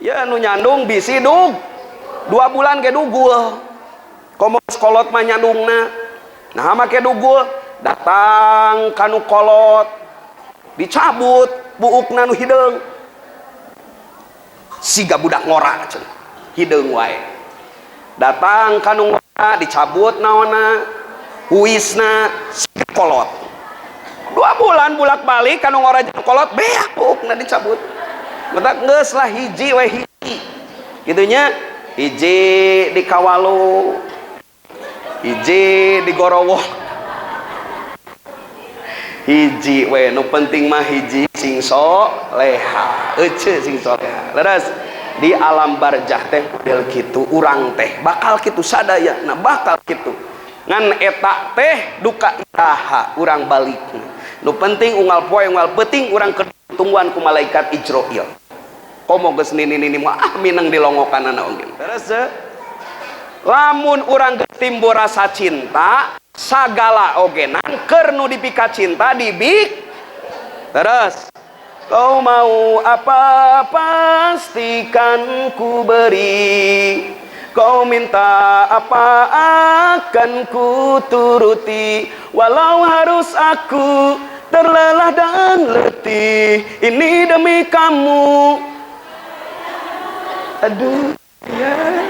ya nu nyandung bisi dug 2 bulan ke dugul komo kolot mah nyandungna nah make dugul datang kanu kolot dicabut buukna nu hideung siga budak ngora hideung wae datang kanu ngora dicabut naonna huisna siga kolot 2 bulan bulak balik kanu ngora jeung kolot beak buukna dicabut mata geus lah hiji we hiji gitunya hiji di Kawalu hiji di Gorowo hiji we nu penting mah hiji sing soleha euceuk sing soleha leres di alam barjah teh model kitu urang teh bakal kitu sadayana bakal kitu ngan eta teh duka iraha urang balik nu penting unggal poe unggal peuting urang ketungguan ku malaikat Ijroil komo geus nini mah mineng dilongokanana oge terus lamun urang geus timbul rasa cinta sagala oge keur nu dipika cinta dibik terus kau mau apa pastikan ku beri kau minta apa akan ku turuti walau harus aku terlelah dan letih ini demi kamu aduh ya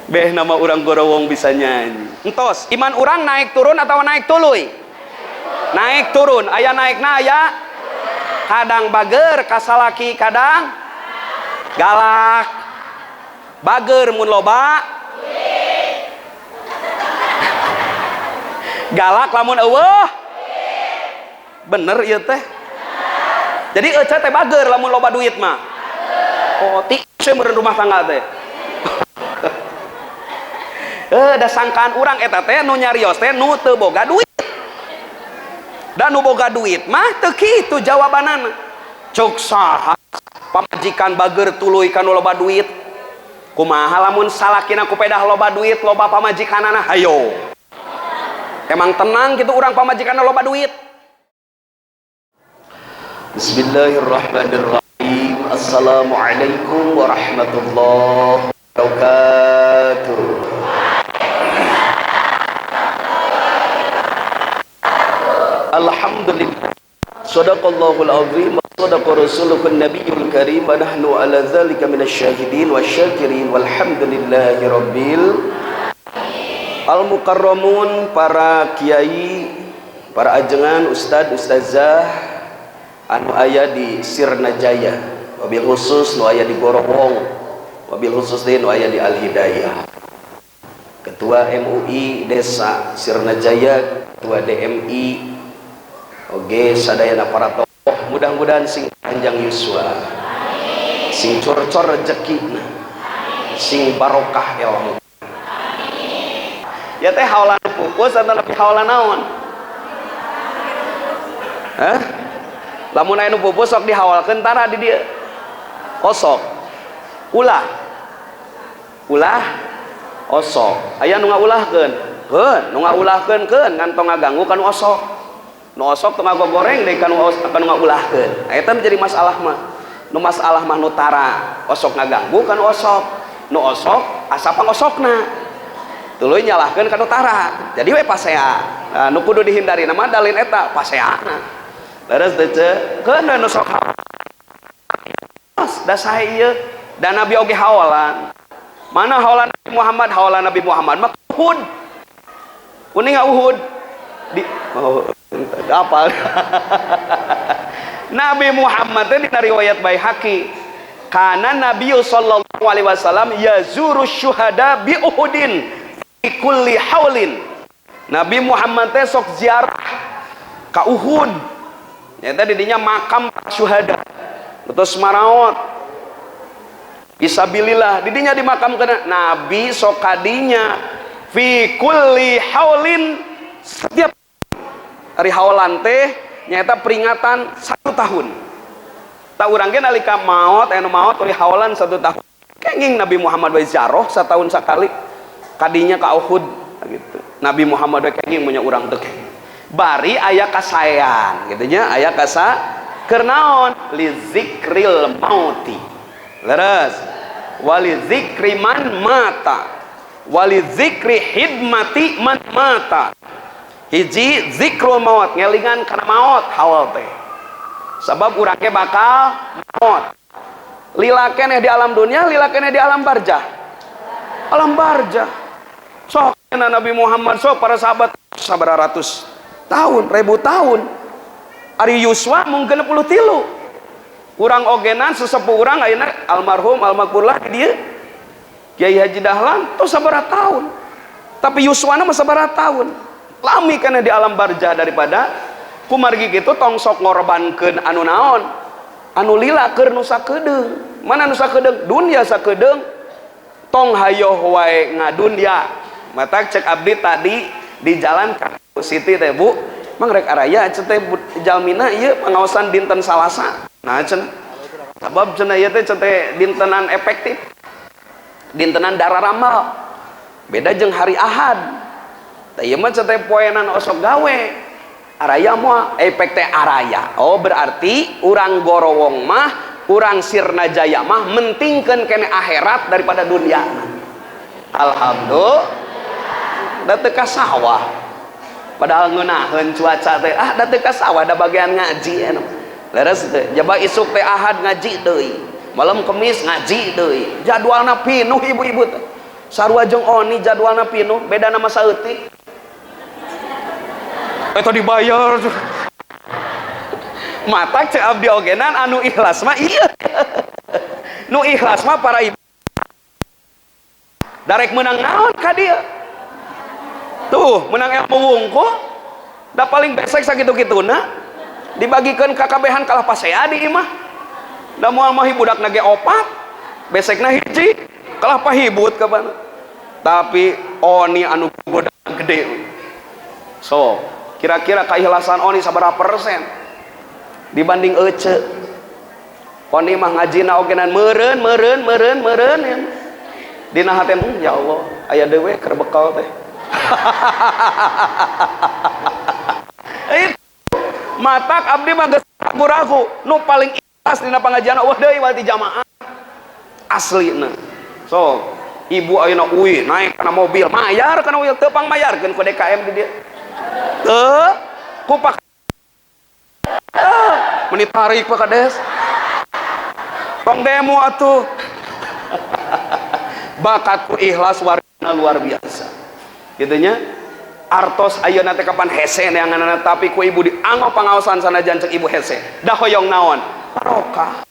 beh nama orang Gorowong bisa nyanyi entos iman orang naik turun atau naik tuluy naik turun aya naikna aya kadang bager kasalaki kadang galak bager mun loba galak lamun eueuh bener ieu teh jadi eueuh teh bager lamun loba duit mah oh ti meureun rumah tangga teh da sangkaan urang eta teh nu nyarios teh nu teu boga duit dan nu boga duit mah teu kitu jawabanana cuk saha pamajikan bager tuluy kanu loba duit kumaha lamun salakina ku pedah loba duit loba pamajikanana hayo emang tenang gitu urang pamajikanna loba duit. Bismillahirrahmanirrahim. Assalamualaikum warahmatullahi wabarakatuh. Alhamdulillah. Shadaqallahul azim wa sadaqa rasuluhun nabiyul karim wa nahnu ala dzalika minasyahidin wasyakirin walhamdulillahi rabbil al-mukarramun, para kiai, para ajengan, ustad, ustazah anu aya di Sirna Jaya, wabil khusus nu aya di Gorowong, wabil khusus deui nu aya di Al Hidayah. Ketua MUI Desa Sirna Jaya, ketua DMI oge sadayana para tokoh, mudah-mudahan sing panjang yuswa, sing cor-cor rezekina, sing barokah ilmu. Ya teh haolan pupus atau lebih haolan naon? Hah? Lamun aya nu pupus sok dihawalkeun tara di dieu. Osok. Ulah. Ulah osok. Aya nu ngaulahkeun. Heun, nu ngaulahkeun keun ngantong ngaganggu kanu osok. Nu osok teu ngagogoreng deui kanu ngaulahkeun. Eta menjadi masalah mah. Nu masalah mah nu tara osok ngaganggu kanu osok. Nu osok asa pangosokna. Tuluy nyalahkeun kanu tara. Jadi we pasea. Nah, nu kudu dihindari nama dalin eta paseana. Leres teh ceuk keun nu sok da sae ieu dan Nabi oge hawalan. Mana hawalan Nabi Muhammad? Hawalan Nabi Muhammad mah Uhud. Kuning Uhud. Di apa? Nabi Muhammad teh dina riwayat Baihaqi, kana Nabi sallallahu alaihi wasallam yazuru syuhada bi Uhudin fi kulli haulin. Nabi Muhammad teh sok ziarah ka Uhud. Eta di dinya makam syuhada. Terus maraot fisabilillah di dinya dimakamkeun Nabi sok kadinya fi kulli haulin, setiap hari haulan teh nyaeta peringatan 1 tahun. Ta urang ge nalika maot anu maot uri haulan 1 tahun. Kenging Nabi Muhammad we ziarah satahun sakali kadinya ka Uhud gitu. Nabi Muhammad we kenging mun urang teu bari aya kasayan gitu nya, aya kasa keur naon li zikril mauti, leres. Wali zikri man mata, wali zikri hidmati man mata. Hiji zikrul maut, ngelingan karena maut hawal teh, sebab urang ge bakal maut. Lila keneh di alam dunia, lila keneh di alam barzah. Alam barzah sok Nabi Muhammad, sok para sahabat sabaraha ratus tahun, ribu tahun. Ari yuswa mungkin 63. Urang ogenan sesepuh urang ayeuna almarhum almarhumlah dia Kiai Haji Dahlan tuh sabaraha tahun, tapi yuswana mah sabaraha tahun. Lami kana di alam barzah daripada kumargi kitu tong sok ngorbankeun anu naon, anu lila keur nu sakedeung. Mana nu sakedeung? Dunya sakedeung, tong hayoh wae ngadunya. Mata cek abdi tadi di jalan ka Siti teh Bu, mangrek araya cenah teh jalmina ieu pangaosan dinten Salasa. Nah cenah sabab cenah ieu teh cenah dintenan efektif, dintenan dara ramal, beda jeung hari Ahad. Tah ieu mah cenah poenan osok gawe. Araya moal efek teh araya. Oh berarti urang gorowong mah, urang sirna jaya mah mentingkeun kene akhirat daripada dunia. Alhamdulillah. Da teu ka sawah. Padahal ngeunaheun cuaca teh, da teu ka sawah, da bagian ngaji anu. Leres teh, jaba isuk teh Ahad ngaji deui. Malam Kemis ngaji deui. Jadwalna pinuh ibu-ibu teh. Sarua jeung Oni jadwalna pinuh, beda nama saeutik. Eta dibayar. Mata cek abdi ogenan anu ikhlas mah iya. Nu ikhlas mah para ibu. Darek menang naon ka dieu. Tuh, menang ilmu wungkul. Da paling besek sakitu-kituna dibagikeun ka kabehan kalah pasea di imah. Da moal mah budakna ge opat, besekna hiji, kalah pahibut ka bana. Tapi Oni anu goda gede. So, kira-kira keikhlasan Oni sabaraha persen dibanding Ece? Oni mah ngajina ogenan meureun ya. Dina hate ya Allah aya dewe keur bekal teh. Matak abdi mah geus ragu-ragu nu paling ikhlas dina pangajian wah deui wati jamaah aslina. So ibu ayeuna uwi naik kana mobil mayar kana mobil teu pangmayarkeun ku DKM di dieu. Teu ku pak menit tarik Pak Kades. Tong demo atuh. Bakatku ikhlas warna luar biasa. Gitunya artos ayeuna teh kapan hese neanganna, tapi ku ibu dianggo pangaosan sanajan cek ibu hese. Da hoyong naon? Barokah.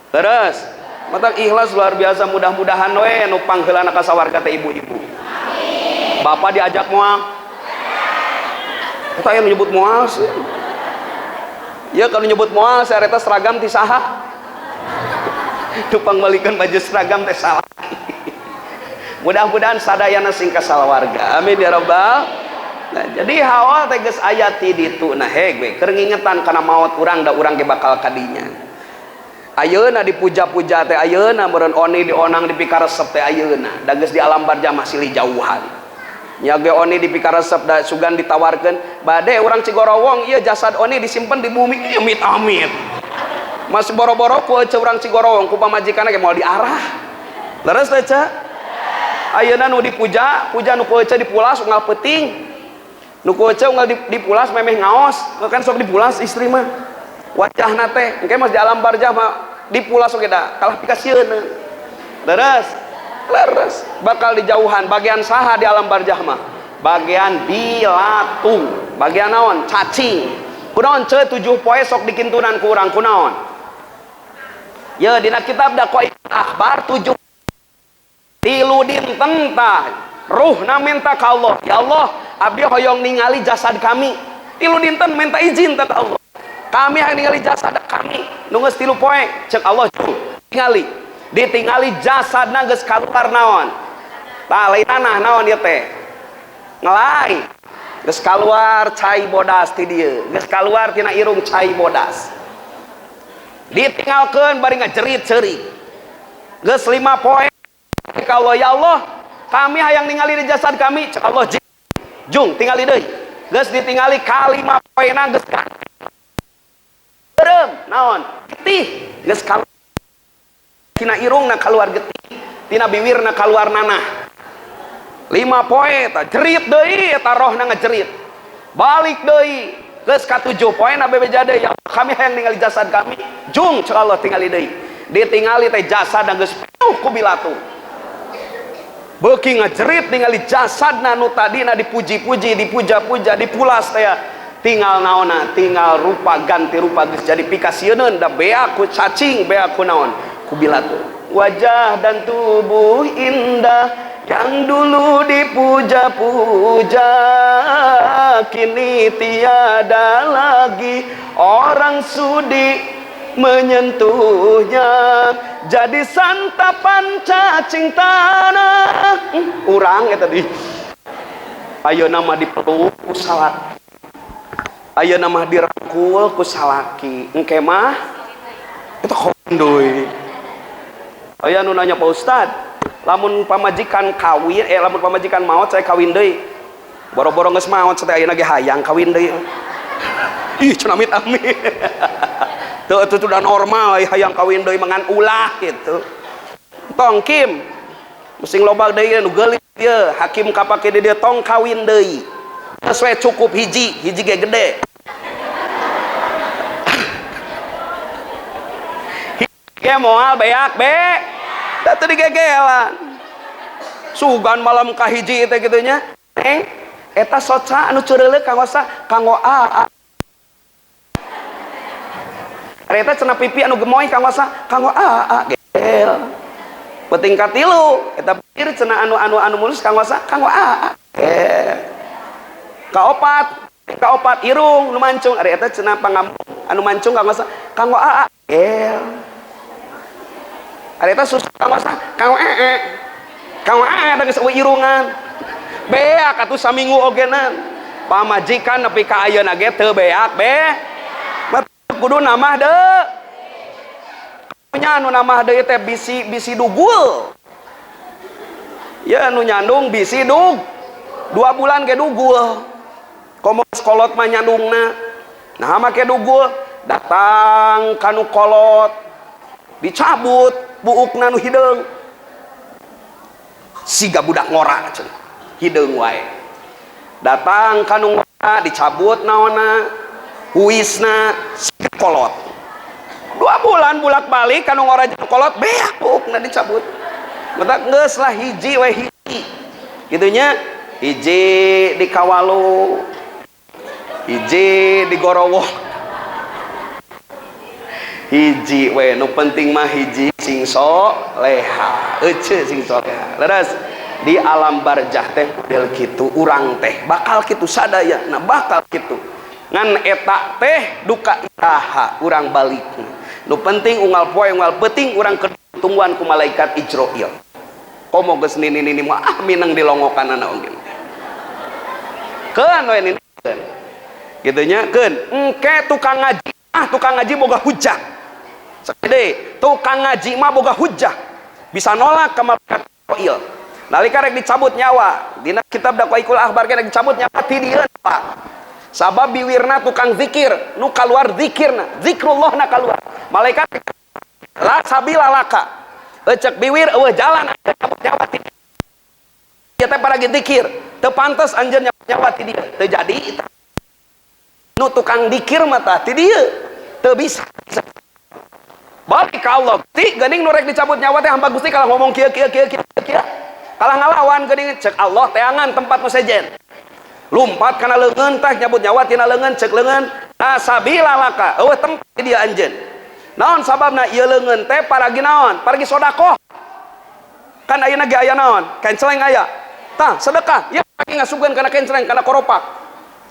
Terus mata ikhlas luar biasa, mudah-mudahan we nu pangheulana ka sawarga teh ibu-ibu. Amin. Bapak diajak moal. Eta aya nyebut moal sih. Ya kalau nyebut moal saya reta seragam ti saha? Tupang balikeun baju seragam teh salah. Mudah-mudahan sadayana sing ka salawarga. Amin ya rabbal. Nah, jadi hawal teh geus aya ti ditu. Nah heg we keur ngingetan kana maot urang da urang ge bakal kadinya. Ayeuna dipuja-puja teh ayeuna meureun Oni dionang dipikaresep teh ayeuna. Da geus di alam barzah masih jauhan. Nya ge Oni dipikaresep da sugan ditawarkeun bade urang Cigorowong ieu jasad Oni disimpen di bumi amit-amit. Masih boro-boro ku Ece urang Cigorowong ku pamajikanna ge moal diarah. Leres teh Ca? Ayeuna nu dipuja, puja nu ku Ece dipulas unggal peuting. Nu ku Ece unggal dipulas memeh ngaos, kan sok dipulas istri mah. Wajahna teh engke mas di alam barzah mah dipulas oge da kalah pikasieuna. Leres bakal dijauhan bagian saha di alam barzah mah? Bagian bilatung, bagian naon? Cacing. Kunaon ce 7 poe sok dikintunan ku urang kunaon? Ya dina kitab Dakwah Akhbar 7 tilu dinten tah ruhna minta ka Allah, ya Allah abdi hoyong ningali jasad kami. Tilu dinten minta izin ka Allah. Kami hayang ningali jasad kami. Nu geus 3 poe cek Allah tingali. Ditingali jasadna geus kaluar naon? Tah lain tanah naon ieu teh? Ngelai. Geus kaluar cai bodas ti dieu. Geus kaluar tina irung cai bodas. Ditinggalkeun bari ngajerit-cerit. Geus 5 poe ka Allah, ya Allah kami hayang ningali di jasad kami. Cek Allah jung tingali deui. Geus ditingali kalima poena geus ka. Berem naon? Getih geus kaluar tina irungna keluar getih, tina bibirna keluar nanah. 5 poe eta jerit deui eta rohna ngajerit. Balik deui geus ka 7 poe na bebeja deui, ya kami hayang ningali jasad kami. Jung cek Allah tingali deui. Ditingali teh jasad geus penuh ku bilatung. Beuki ngajerit ningali jasadna nu tadina dipuji-puji, dipuja-puja, dipulas teh tinggal naonna, tinggal rupa ganti rupa geus jadi pikasieun da bea ku cacing, bea ku naon, ku bilatung. Wajah dan tubuh indah yang dulu dipuja-puja kini tiada lagi orang sudi menyentuhnya, jadi santapan cacing tanah. Urang eta tadi ayeuna mah dipeluk ku salaki, ayeuna mah dirangkul ku salaki, engke mah eta kondoy. Aya nu nanya Pak Ustad, lamun pamajikan kawin, lamun pamajikan maot saya kawin deui. Boro-boro geus maot teh ayeuna ge hayang kawin deui. Ih, cenah amit-amit. Teu itu udah normal hayang kawin deui mangan ulah gitu. Tong Kim, musing loba deui nu geulis ieu, hakim kapake di dieu tong kawin deui. Geus we cukup hiji ge gede. Ge moal beak be. Da teu digegelan. Sugan malam kahiji teh kitu nya. Eta soca anu ceureuleuh kanggo sa? Kanggo A. Eta cenah pipi anu gemoy kanggo sa? Kanggo A gel. Penting ka 3 eta pikir cenah anu mulus kanggo sa? Kanggo A gel. Kaopat irung nu mancung, ari eta cenah pangambung anu mancung kanggo sa? Kanggo A gel. Ari eta susah kanggo sa? Kanggo Kanggo da geus eueuh irungan. Beak atuh saminggu ogenan. Pamajikan nepi ka ayeuna ge teu beak be. Kudu namah deui. Nya anu namah deui teh bisi dugul. Ya anu nyandung bisi 2 bulan ge dugul. Komo kolot mah nyandungna. Nah make dugul datang kanu kolot dicabut buukna nu hideung. Siga budak ngora cenah. Hideung wae. Datang kanu ngora dicabut naonna, huisna siga kolot. 2 bulan bolak-balik kanu ngora jeung kolot beak buukna dicabut. Mata geus lah hiji we hiji. Kitu nya, hiji di Kawalu, hiji di Gorowo. Hiji we nu penting mah hiji sing soleha, euceul sing soleha. Leres di alam barjah teh model kitu urang teh bakal kitu sadaya, nah bakal kitu. Ngan eta teh duka iraha urang balikna. Nu penting unggal poe unggal peuting urang ketungguan ku malaikat Ijroil. Komo geus nini mah mineng dilongokanana oge. Keun we nini. Kitu nya keun engke tukang ngaji boga hujah. Sakede tukang ngaji mah boga hujah bisa nolak ka malaikat Ijroil. Nalika rek dicabut nyawa dina kitab Dakwaikul Akhbar rek dicabut nyawa ti dieu Pak. Sabab biwirna tukang zikir nu kaluar zikirna, zikrullahna kaluar. Malaikat la sabila laka. Ecek biwir eueuh jalan aya cabut nyawa ti dieu. Ieu teh paragi zikir, teu pantes anjeun nyawa ti dieu. Teu jadi eta. Nu tukang zikir mah tah ti dieu teu bisa. Balik ka Allah. Ti geuning nu rek dicabut nyawa teh hamba Gusti kalah ngomong kieu. Kalah ngalawan geuning cek Allah teangan tempat nu sejen. Lumpat kana leungeun teh nyabut nyawa tina leungeun cek leungeun asabila laka. Eueuh tempat dia anjeun. Naon sababna ieu leungeun teh paragi naon? Paragi sedekah. Kan ayeuna ge aya naon? Kenceleng aya. Tah sedekah. Ieu paragi ngasupkeun kana kenceleng kana koropak.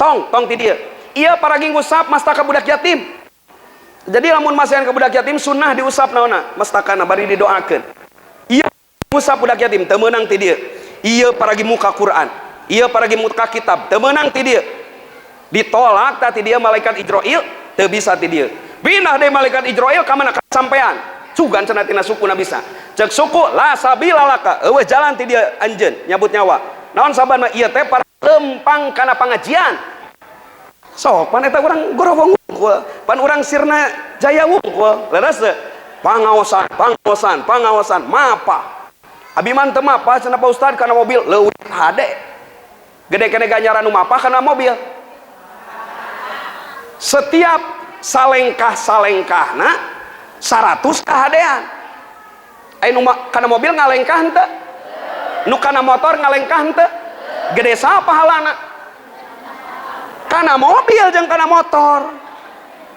Tong ti dieu. Ieu paragi ngusap mastaka budak yatim. Jadi lamun masihan ke budak yatim sunnah diusap naonna mastakana bari didoakeun. Ieu ngusap budak yatim teu meunang ti dieu. Ieu paragi muka Quran. Ieu paragi muka kitab teu meunang ti dieu. Ditolak tah ti dieu malaikat Ijroil teu bisa ti dieu. Pindah deui malaikat Ijroil ka mana ka sampean. Sugan cenah tina sukuna bisa. Cek suku la sabila laka. Eueuh jalan ti dieu anjeun nyabut nyawa. Naon sababna ieu teh para lempang kana pangajian. Sok pan eta urang Gorowo pan urang Sirna Jaya wungkul. Leres Pangaosan mapa abi man teu mapa cenah Pak Ustad kana mobil leuwih hade gede kene ganjaran nu mapa kana mobil. Setiap salengkah-salengkahna 100 kahadean. Nu kana mobil ngalengkah henteu? Nu kana motor ngalengkah henteu? Gede saha pahalana? Kana mobil jeung kana motor.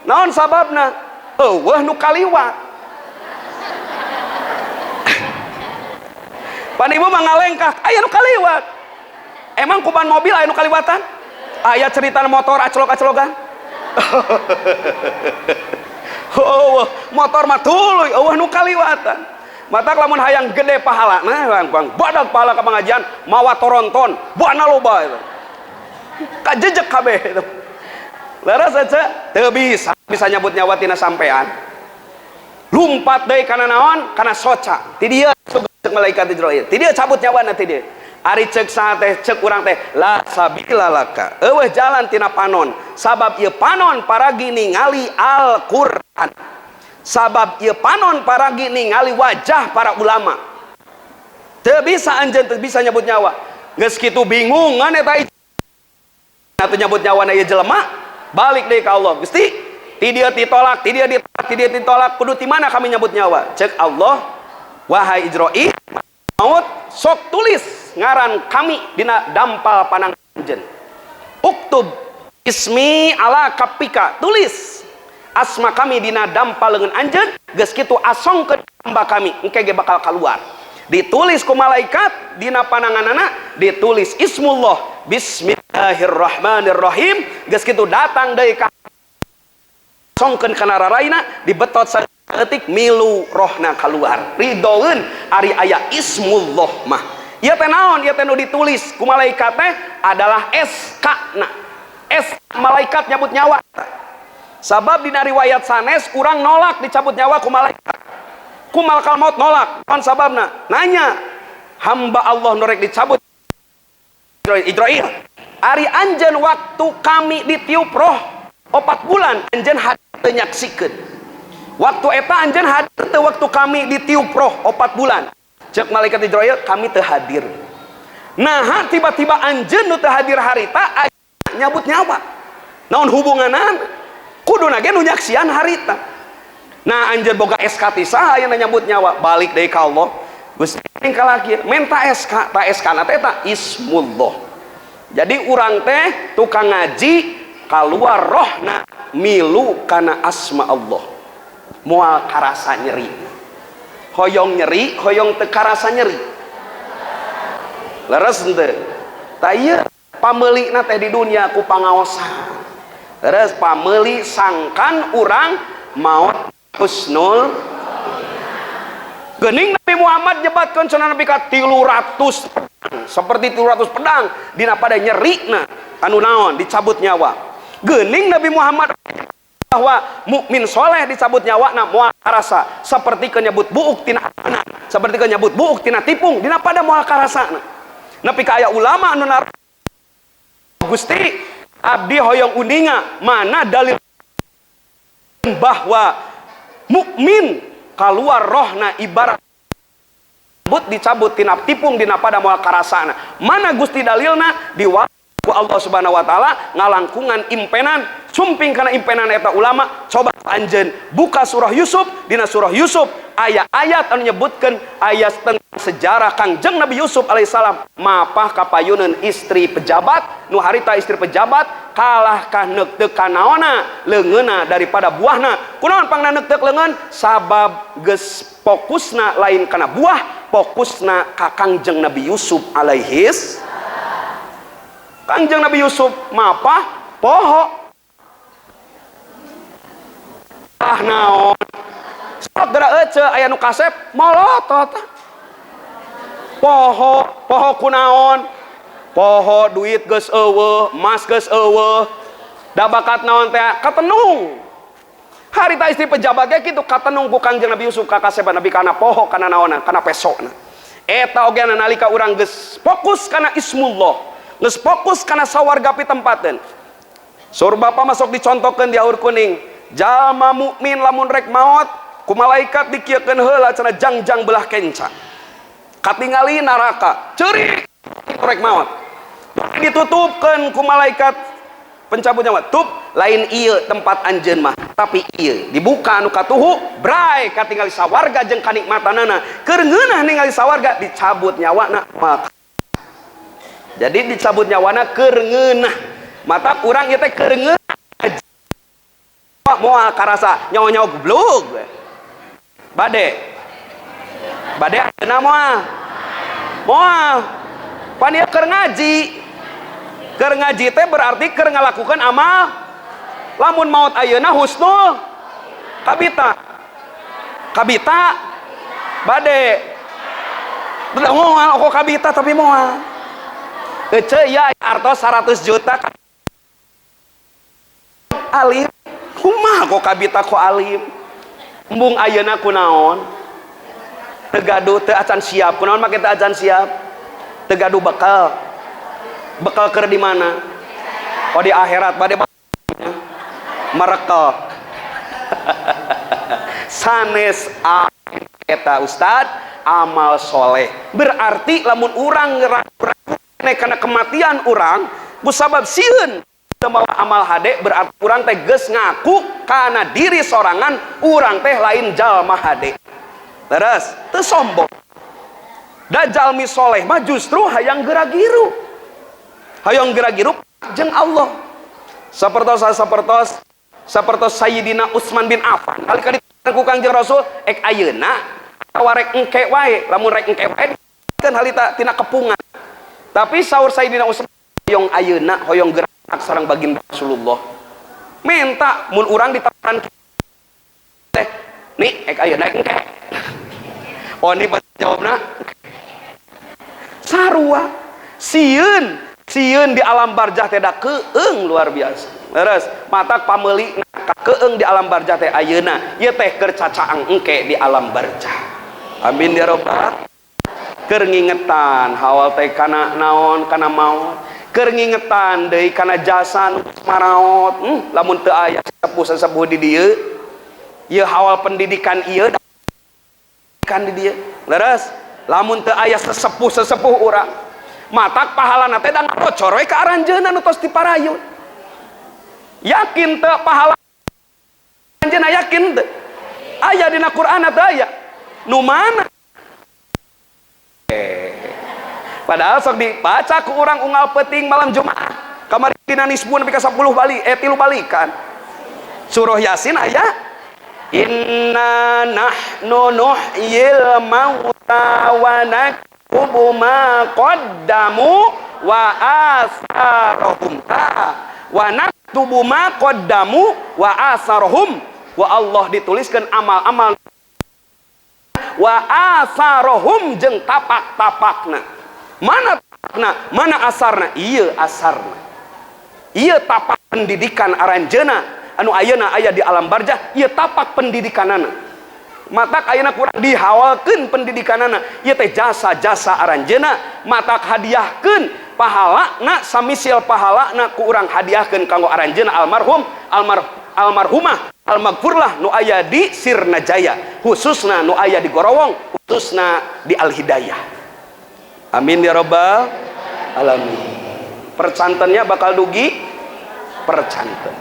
Naon sababna? Eueuh nu kaliwat. Pan ibu mah ngalengkah, aya nu kaliwat. Emang kuban mobil aya nu kaliwatan? Aya cerita motor acolok-acologan? Motor mah tuluy eueuh nu kaliwatan. Matak lamun hayang gede pahalana, badag pahala ka pengajian mawa toronton, buana loba itu. Kajejek kabeh itu. Laras aja teu bisa nyabut nyawa tina sampean. Lumpat deui kana naon? Kana soca. Ti dieu cek malaikat Israil. Ti dieu cabut nyawana ti dieu. Ari cek saha teh cek urang teh la sabila laka. Eueuh jalan tina panon. Sabab ieu panon paragi ningali Al-Qur'an. Sabab ieu panon paragi ningali wajah para ulama. Teu bisa anjeun teu bisa nyabut nyawa. Geus kitu bingungan eta atuh nyabut nyawana ieu jelema, balik deui ka Allah. Gusti, ti dieu ditolak, ti dieu ditolak, ti dieu ditolak, kudu ti mana kami nyabut nyawa? Cek Allah, wahai Israil, maut sok tulis ngaran kami dina dampal panang anjeun. Uktub ismi ala kapika, tulis asma kami dina dampal leungeun anjeun, geus kitu asongkeun hamba kami, engke ge bakal kaluar. Ditulis ku malaikat dina pananganana, ditulis ismullah bismillahirrahmanirrahim, geus kitu datang deui ka songkeun kana raraina, dibetot saeutik milu rohna kaluar. Ridoeun ari aya ismullah mah. Ieu teh naon? Ieu teh nu ditulis ku malaikat teh adalah SK-na. Malaikat nyabut nyawa. Sabab dina riwayat sanes urang nolak dicabut nyawa ku malaikat. Ku malakal maut nolak. Pan sababna? Nanya, hamba Allah norek dicabut Israil. Ari anjeun waktu kami ditiup roh 4 bulan anjeun hadir teu nyaksikeun. Waktu eta anjeun hadir teu waktu kami ditiup roh 4 bulan. Cek malaikat Israil, kami teu hadir. Nah, tiba-tiba anjeun nu teu hadir harita nyabut nyawa. Naon hubunganan? Kuduna ge nu nyaksian harita. Nah anjeun boga SK ti saha aya nyambut nyawa, balik deui ka Allah. Gusti ning kalaki menta SK, ta SK na teh ta ismullah. Jadi urang teh tukang ngaji kaluar rohna milu kana asma Allah. Moal karasa nyeri. Hoyong nyeri, hoyong teu karasa nyeri. Leres henteu? Ta ieu pameulina teh di dunia ku pangaosan. Leres pameuli sangkan urang maot husnul geuning Nabi Muhammad nyebatkeun cenah nepi ka 300 seperti 300 pedang dina pada nyerina anu naon dicabut nyawa. Geuning Nabi Muhammad bahwa mukmin soleh dicabut nyawa na moal karasa seperti kenyebut buuk tina anak, seperti kenyebut buuk tina tipung dina pada moal karasana. Nepi ka aya ulama anu nar Gusti abdi hoyong uninga mana dalil bahwa mukmin kaluar rohna ibarat dicabut tina tipung dina pada moal karasana. Mana Gusti dalilna? Di ku Allah Subhanahu wa taala ngalangkungan impenan sumping kana impenan eta ulama. Coba anjeun buka surah Yusuf, dina surah Yusuf aya ayat anu nyebutkeun ayat tentang sejarah Kangjeng Nabi Yusuf alaihissalam mapah kapayuneun istri pejabat nu harita istri pejabat kalah ka neuk-teuk kanaona leungeunna daripada buahna. Kunaon pangna neuk-teuk leungeun? Sabab geus fokusna lain kana buah, fokusna ka Kangjeng Nabi Yusuf alaihis. Kangjeng Nabi Yusuf mapah poho. Ah naon? Sok geura ece aya nu kasep molotot. Poho kunaon? Poho duit geus eueuh, emas geus eueuh. Da bakat naon teh? Katenung. Harita istri pejabat ge kitu katenung ku Kangjeng Nabi Yusuf ka kaseban Nabi kana poho kana naonna, kana pesona. Eta oge nalika urang geus fokus kana ismullah, geus fokus kana sawarga pitempateun. Sur bapa masuk dicontohkeun di aur kuning. Jalma mukmin lamun rek maot ku malaikat dikieukeun heula cenah jangjang belah kenca katingali neraka ceurik rek maot ditutupkeun ku malaikat pencabut nyawa tup lain ieu tempat anjeun mah tapi ieu dibuka anu katuhu bray katingali sawarga jeung kanikmatanana keur ngeunah ningali sawarga dicabut nyawana maka jadi dicabut nyawana keur ngeunah mata urang ieu teh keur ngeunah moal karasa nyawa-nyawa goblok bade ayeuna moal pan ieu keur ngaji teh berarti keur ngalakukan amal lamun maut ayeuna husnul kabita bade udah moal kok kabita tapi moal ece ya artos 100 juta alim kumaha kok kabita kok alim embung ayeuna kunaon teu gaduh teu acan siap kunaon make teu acan siap teu gaduh bekal keur di mana oh di akhirat bade merekel sanes eta ustad amal soleh berarti lamun urang ragu-ragu karena kematian urang kusabab sieun membawa amal hade berarti urang teh geus ngaku kana diri sorangan urang teh lain jalma hade terus teu sombong da jalmi soleh mah justru hayang geragiru jeung Allah sapertos Sayyidina Utsman bin Affan kali-kali ku Kangjeng Rasul ek ayeuna warek engke wae lamun rek engke wae kan halita tina kepungan tapi saur Sayyidina Utsman hoyong ayeuna hoyong gerak sareng baginda Rasulullah menta mun urang ditawaran teh nih ek ayeuna engke oh ini jawabna sarua sieun di alam barjah teh da keung luar biasa leres matak pameuli keung di alam barjah teh ayeuna ieu teh keur cacaang engke di alam barjah amin ya rabbal keur ngingetan hawal teh kana naon kana maot keur ngingetan deui kana jasa nu maraot lamun teu aya sepuh-sepuh di dieu ieu hawal pendidikan ieu kan di dieu leres lamun teu aya sesepuh urang matak pahalana teh da ngabocor we ka aranjeunna nu tos diparayun yakin teu pahala aranjeunna yakin teu aya dina Qur'an teu aya nu mana padahal sok dibaca ku urang unggal peuting malam Jumat kamari dina nisbun nepi ka 10 bali 3 balikan surah Yasin aya inna nahnu nuhyil mauta wa naktubu ma qaddamu wa asarahum wa naktubu ma qaddamu wa asarahum wa Allah dituliskan amal-amal wa asarahum jeung tapak-tapakna mana tapakna mana asarna ieu asarna ieu tapak pendidikan aranjeuna anu ayeuna aya di alam barjah ieu tapak pendidikanana matak ayeuna kurang dihawalkeun pendidikanana ieu teh jasa-jasa aranjeuna matak hadiahkeun pahalana samisil pahalana ku urang hadiahkeun kanggo aranjeuna almarhumah almaghfurlah nu aya di Sirna Jaya khususna nu aya di Gorowong khususna di Al Hidayah amin ya rabbal alamin percantennya bakal dugi percanten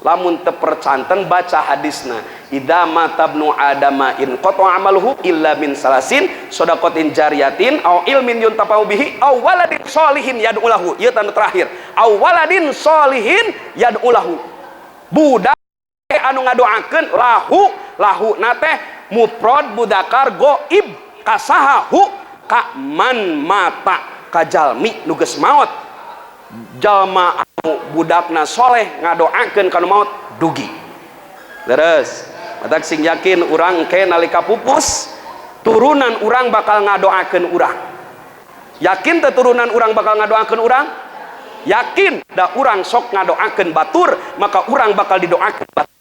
lamun teu percanten baca hadisna idza matabnu adama in qata amaluhu illa min salasin shadaqatin jariyatin au ilmin yuntafa'u bihi au waladin sholihin yad'u lahu ieu tanu terakhir au waladin sholihin yad'u lahu budak anu ngadoakeun lahu na teh mufrad mudzakkar ghaib kasahahu ka man mata ka jalmi nu geus maot jalma anu budakna soleh ngadoakeun kana maot dugi leres matak sing yakin urang ke nalika pupus turunan urang bakal ngadoakeun urang yakin teh turunan urang bakal ngadoakeun urang yakin da urang sok ngadoakeun batur maka urang bakal didoakeun batur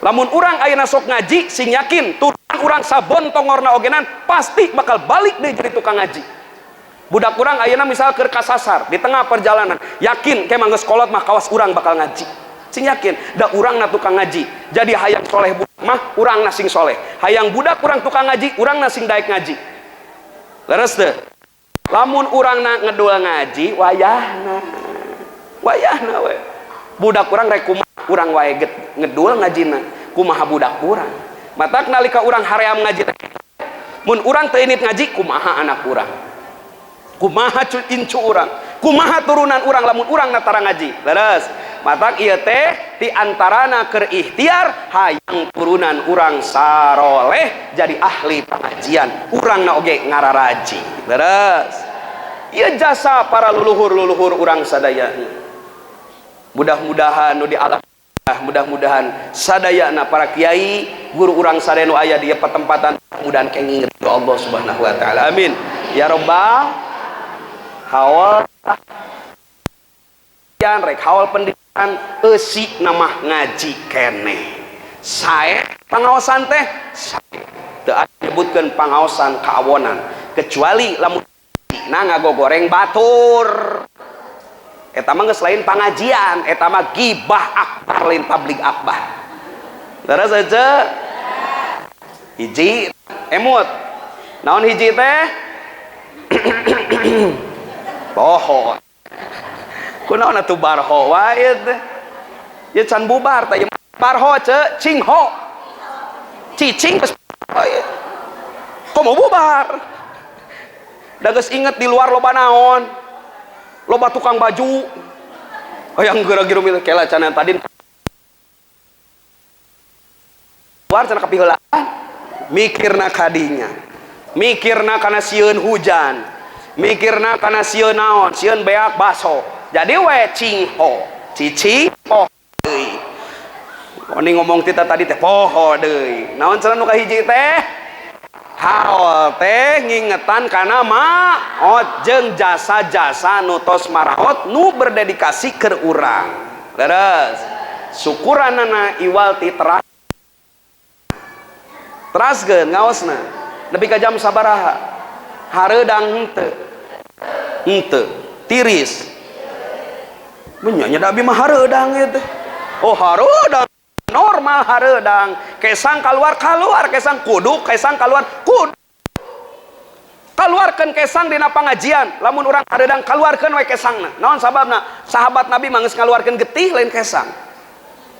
lamun urang ayeuna sok ngaji sing yakin turunan urang sabon tongorna ogenan pasti bakal balik deui jadi tukang ngaji budak urang ayeuna misal keur kasasar di tengah perjalanan yakin ke manggeus kolot mah kawas urang bakal ngaji Sing yakin da urang na tukang ngaji jadi hayang soleh budak mah urang na sing soleh, hayang budak urang tukang ngaji urang na sing daek ngaji. Leres teu? Lamun urang na ngedul ngaji wayahna we budak urang rek kumaha urang wae ngedul ngajina kumaha budak urang. Matak nalika urang haream ngaji mun urang teu init ngaji kumaha anak urang, kumaha incu urang, kumaha turunan urang lamun urang natara ngaji. Leres? Matak ieu teh ti antarana keur ikhtiar hayang turunan urang saroleh jadi ahli pengajian, urangna oge ngararaji. Leres? Ieu jasa para luluhur-luluhur urang sadaya. Mudah-mudahan nu di alam, mudah-mudahan sadayana para kiai guru urang sadaya nu aya di patempatan mudahan kenging ridho Allah Subhanahu wa taala. Amin ya rabbal hawal rek hawal pendidikan eusi nama ngaji keneh sae pangaosan teh sae teu nyebutkeun pangaosan kaawonan kecuali lamun na ngagogoreng batur eta mah geus lain pangajian, eta mah gibah akbar lain tablik akbar. Terus aja hiji emut naon hiji teh poho kunaon atuh barho wae teh ye can bubar teh barho ce cingho cicing geus komo bubar da geus inget di luar loba naon, loba tukang baju hayang geura-geura milih kela cenah tadi luar cenah kapiheulaan mikirna kadinya, mikirna kana sieun hujan, mikirna kana sieun naon, sieun beak baso jadi we cingho cici poho deui. Oni ngomong kita tadi teh poho deui naon cenah nu kahiji teh haol teh ngingetan kana maot jeung jasa-jasa nu tos maraot nu berdedikasi keur urang. Leres? Syukuranana iwal ti teraskeun ngaosna nepi ka jam sabaraha? Hareudang henteu tiris menyanyi da abi mah hareudang ieu teh. Oh hareudang normal hareudang kesang keluar kesang kudu kesang keluar kudu keluarkan kesang dina pangajian lamun urang hareudang keluarkan we kesangna naon sababna sahabat Nabi mah geus ngaluarkeun getih lain kesang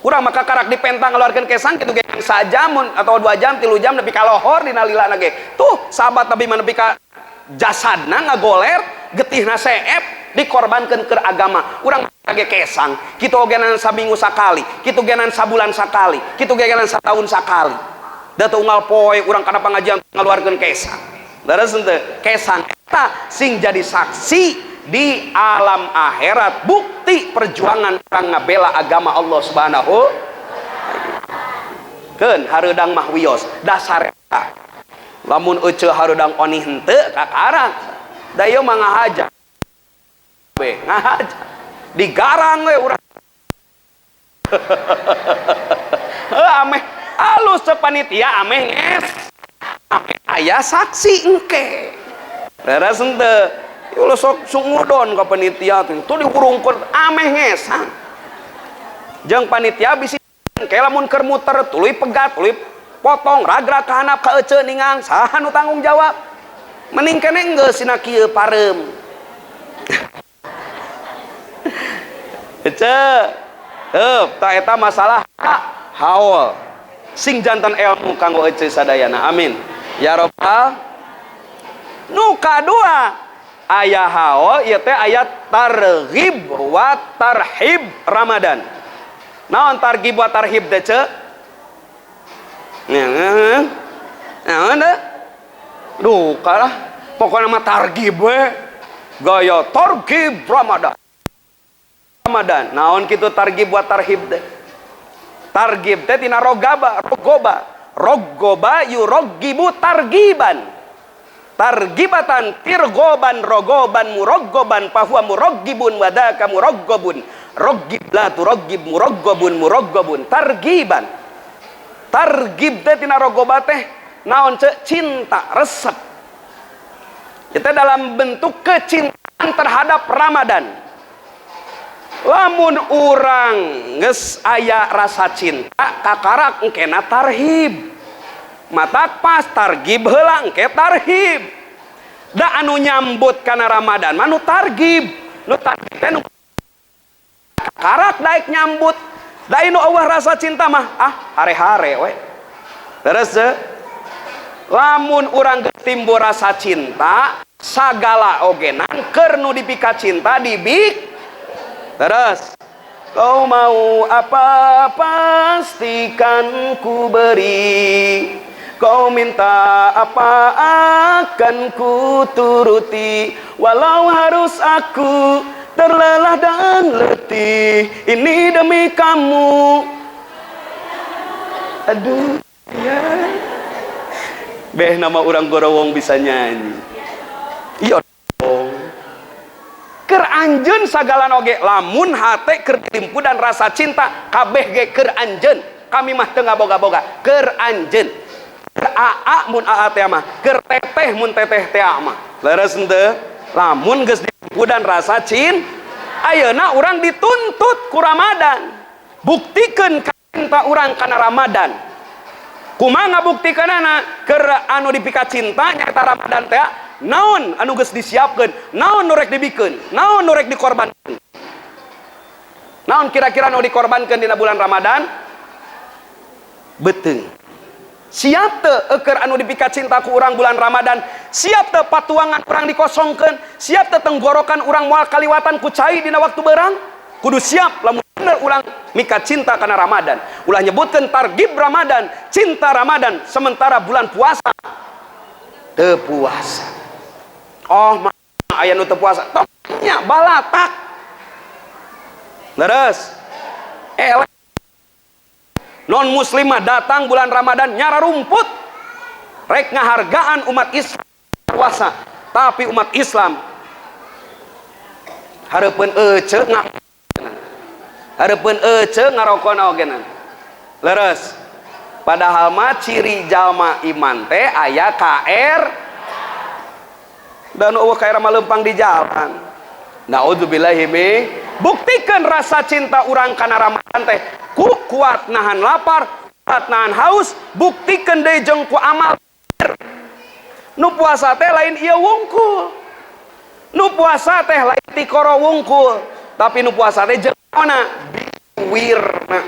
urang maka karak dipentang ngaluarkeun kesang kitu ge sajam atau 2 jam 3 jam nepi ka lohor dina lilana ge tuh sahabat Nabi mah nepi ka jasadna ngagoler getihna seep dikorbankeun keur agama. Urang ge kesang kitu ogenan saminggu sakali, kitu genan sabulan sakali, kitu genan satahun sakali. Da teu unggal poe urang kana pangajian ngaluarkeun kesang. Leres henteu? Kesang eta sing jadi saksi di alam akhirat, bukti perjuangan urang ngabela agama Allah Subhanahu. Keun hareudang mah wios dasar eta. Lamun euceu hareudang oni henteu kakarang. Da ieu mah ngahaja. Ngahaja digarang we urang ameh alus sepanitia ameh nges ameh aya saksi engke beres henteu ulah sok ngudon ka panitia tuh diurungkeun ameh ngesan jeung panitia bisi ke lamun keur muter tuluy pegat tuluy potong ragrag ka handap ka euceun ningang saha nu tanggung jawab mending keneh geus sina kieu pareum tak eta masalah haul sing jantan ilmu kanggo ece sadayana. Amin ya rabbal. Nu kadua aya haul ieu teh aya targhib wa tarhib Ramadan. Naon targhib wa tarhib teh ce? Naon teh? Duh kalah pokona mah targhib we gaya targhib Ramadan. Naon kitu targhib wa tarhib teh? Targhib teh tina rogoba yuroggibu targiban targibatan tirgoban rogoban muroggoban fahuwa muroggibun wadaka muroggobun roggib la turoggib muroggobun targiban. Targhib teh tina rogoba teh naon cek? Cinta resep. Itu dalam bentuk kecintaan terhadap Ramadan. lamun urang geus aya rasa cinta kakarak engkena tarhib, matak pas targib heula engke tarhib. Da anu nyambut kana Ramadan mah nu targib, nu targib teh nu kakarak daek nyambut. Da inu eueuh rasa cinta mah hare-hare we. Terus lamun urang geus timbul rasa cinta sagala ogenan keur nu dipika cinta dibik. Terus kau mau apa pastikan ku beri, kau minta apa akan ku turuti, walau harus aku terlelah dan letih, ini demi kamu. Aduh ya beh nama orang gorowong bisa nyanyi. Iya dong. Keur anjeun sagala oge lamun hate keur ditimpu dan rasa cinta kabeh ge keur anjeun. Kami mah teu ngaboga-boga keur anjeun. Keur aa mun aa teh mah, keur teteh mun teteh teh mah. Leres henteu? Lamun geus ditimpu dan rasa cinta, ayeuna urang dituntut ku Ramadan. Buktikeun cinta urang kana Ramadan. Kumaha ngabuktikeunana? Keur anu dipika cinta nyata Ramadan teh naon anu geus disiapkeun, naon nu rek dibikeun, naon nu rek dikorbankeun, naon kira-kira nu dikorbankeun dina bulan Ramadan? Beteung siap teu keur anu dipika cinta ku urang bulan Ramadan, siap teu patuangan urang dikosongkeun, siap teu tenggorokan urang moal kaliwatan ku cai dina waktu beurang? Kudu siap lamun bener urang mika cinta kana Ramadan. Ulah nyebutkeun targib Ramadan, cinta Ramadan, sementara bulan puasa teu puasa. Oh mah aya nu teu puasa toknya balatak. Leres non muslimah datang bulan Ramadan nyara rumput rek ngahargaan umat Islam puasa, tapi umat Islam hareupeun ece hareupeun ece ngarokona ogenan. Leres padahal mah ciri jalma iman teh aya KR dan eueuh kayak lempang di jalan. Naudzubillahi min. Buktikeun rasa cinta urang kana Ramadan teh ku kuat nahan lapar, kuat nahan haus, buktikeun deui jeung ku amal. Nu puasa teh lain ieu wungkul. Nu puasa teh lain tikoro wungkul, tapi nu puasa teh jeung naonna? Biwirna.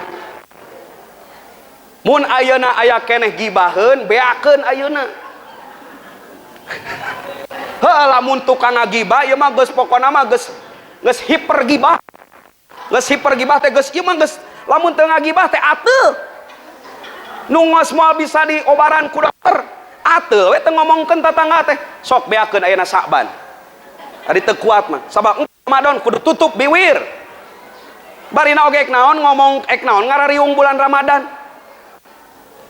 Mun ayeuna aya keneh gibaheun, beakeun ayeuna. Lamun tukang ngagibah ieu mah geus pokona mah geus hiper gibah. Geus hiper gibah teh geus ieu mah geus lamun teu ngagibah teh ateu. Nu ngos moal bisa diobaran ku dokter. Ateu we teu ngomongkeun tatangga teh sok beakeun ayeuna Sa'ban. Ari teu kuat mah. Sabab Ramadan kudu tutup biwir. Barina oge ek naon ngomong ek naon ngarariung bulan Ramadan.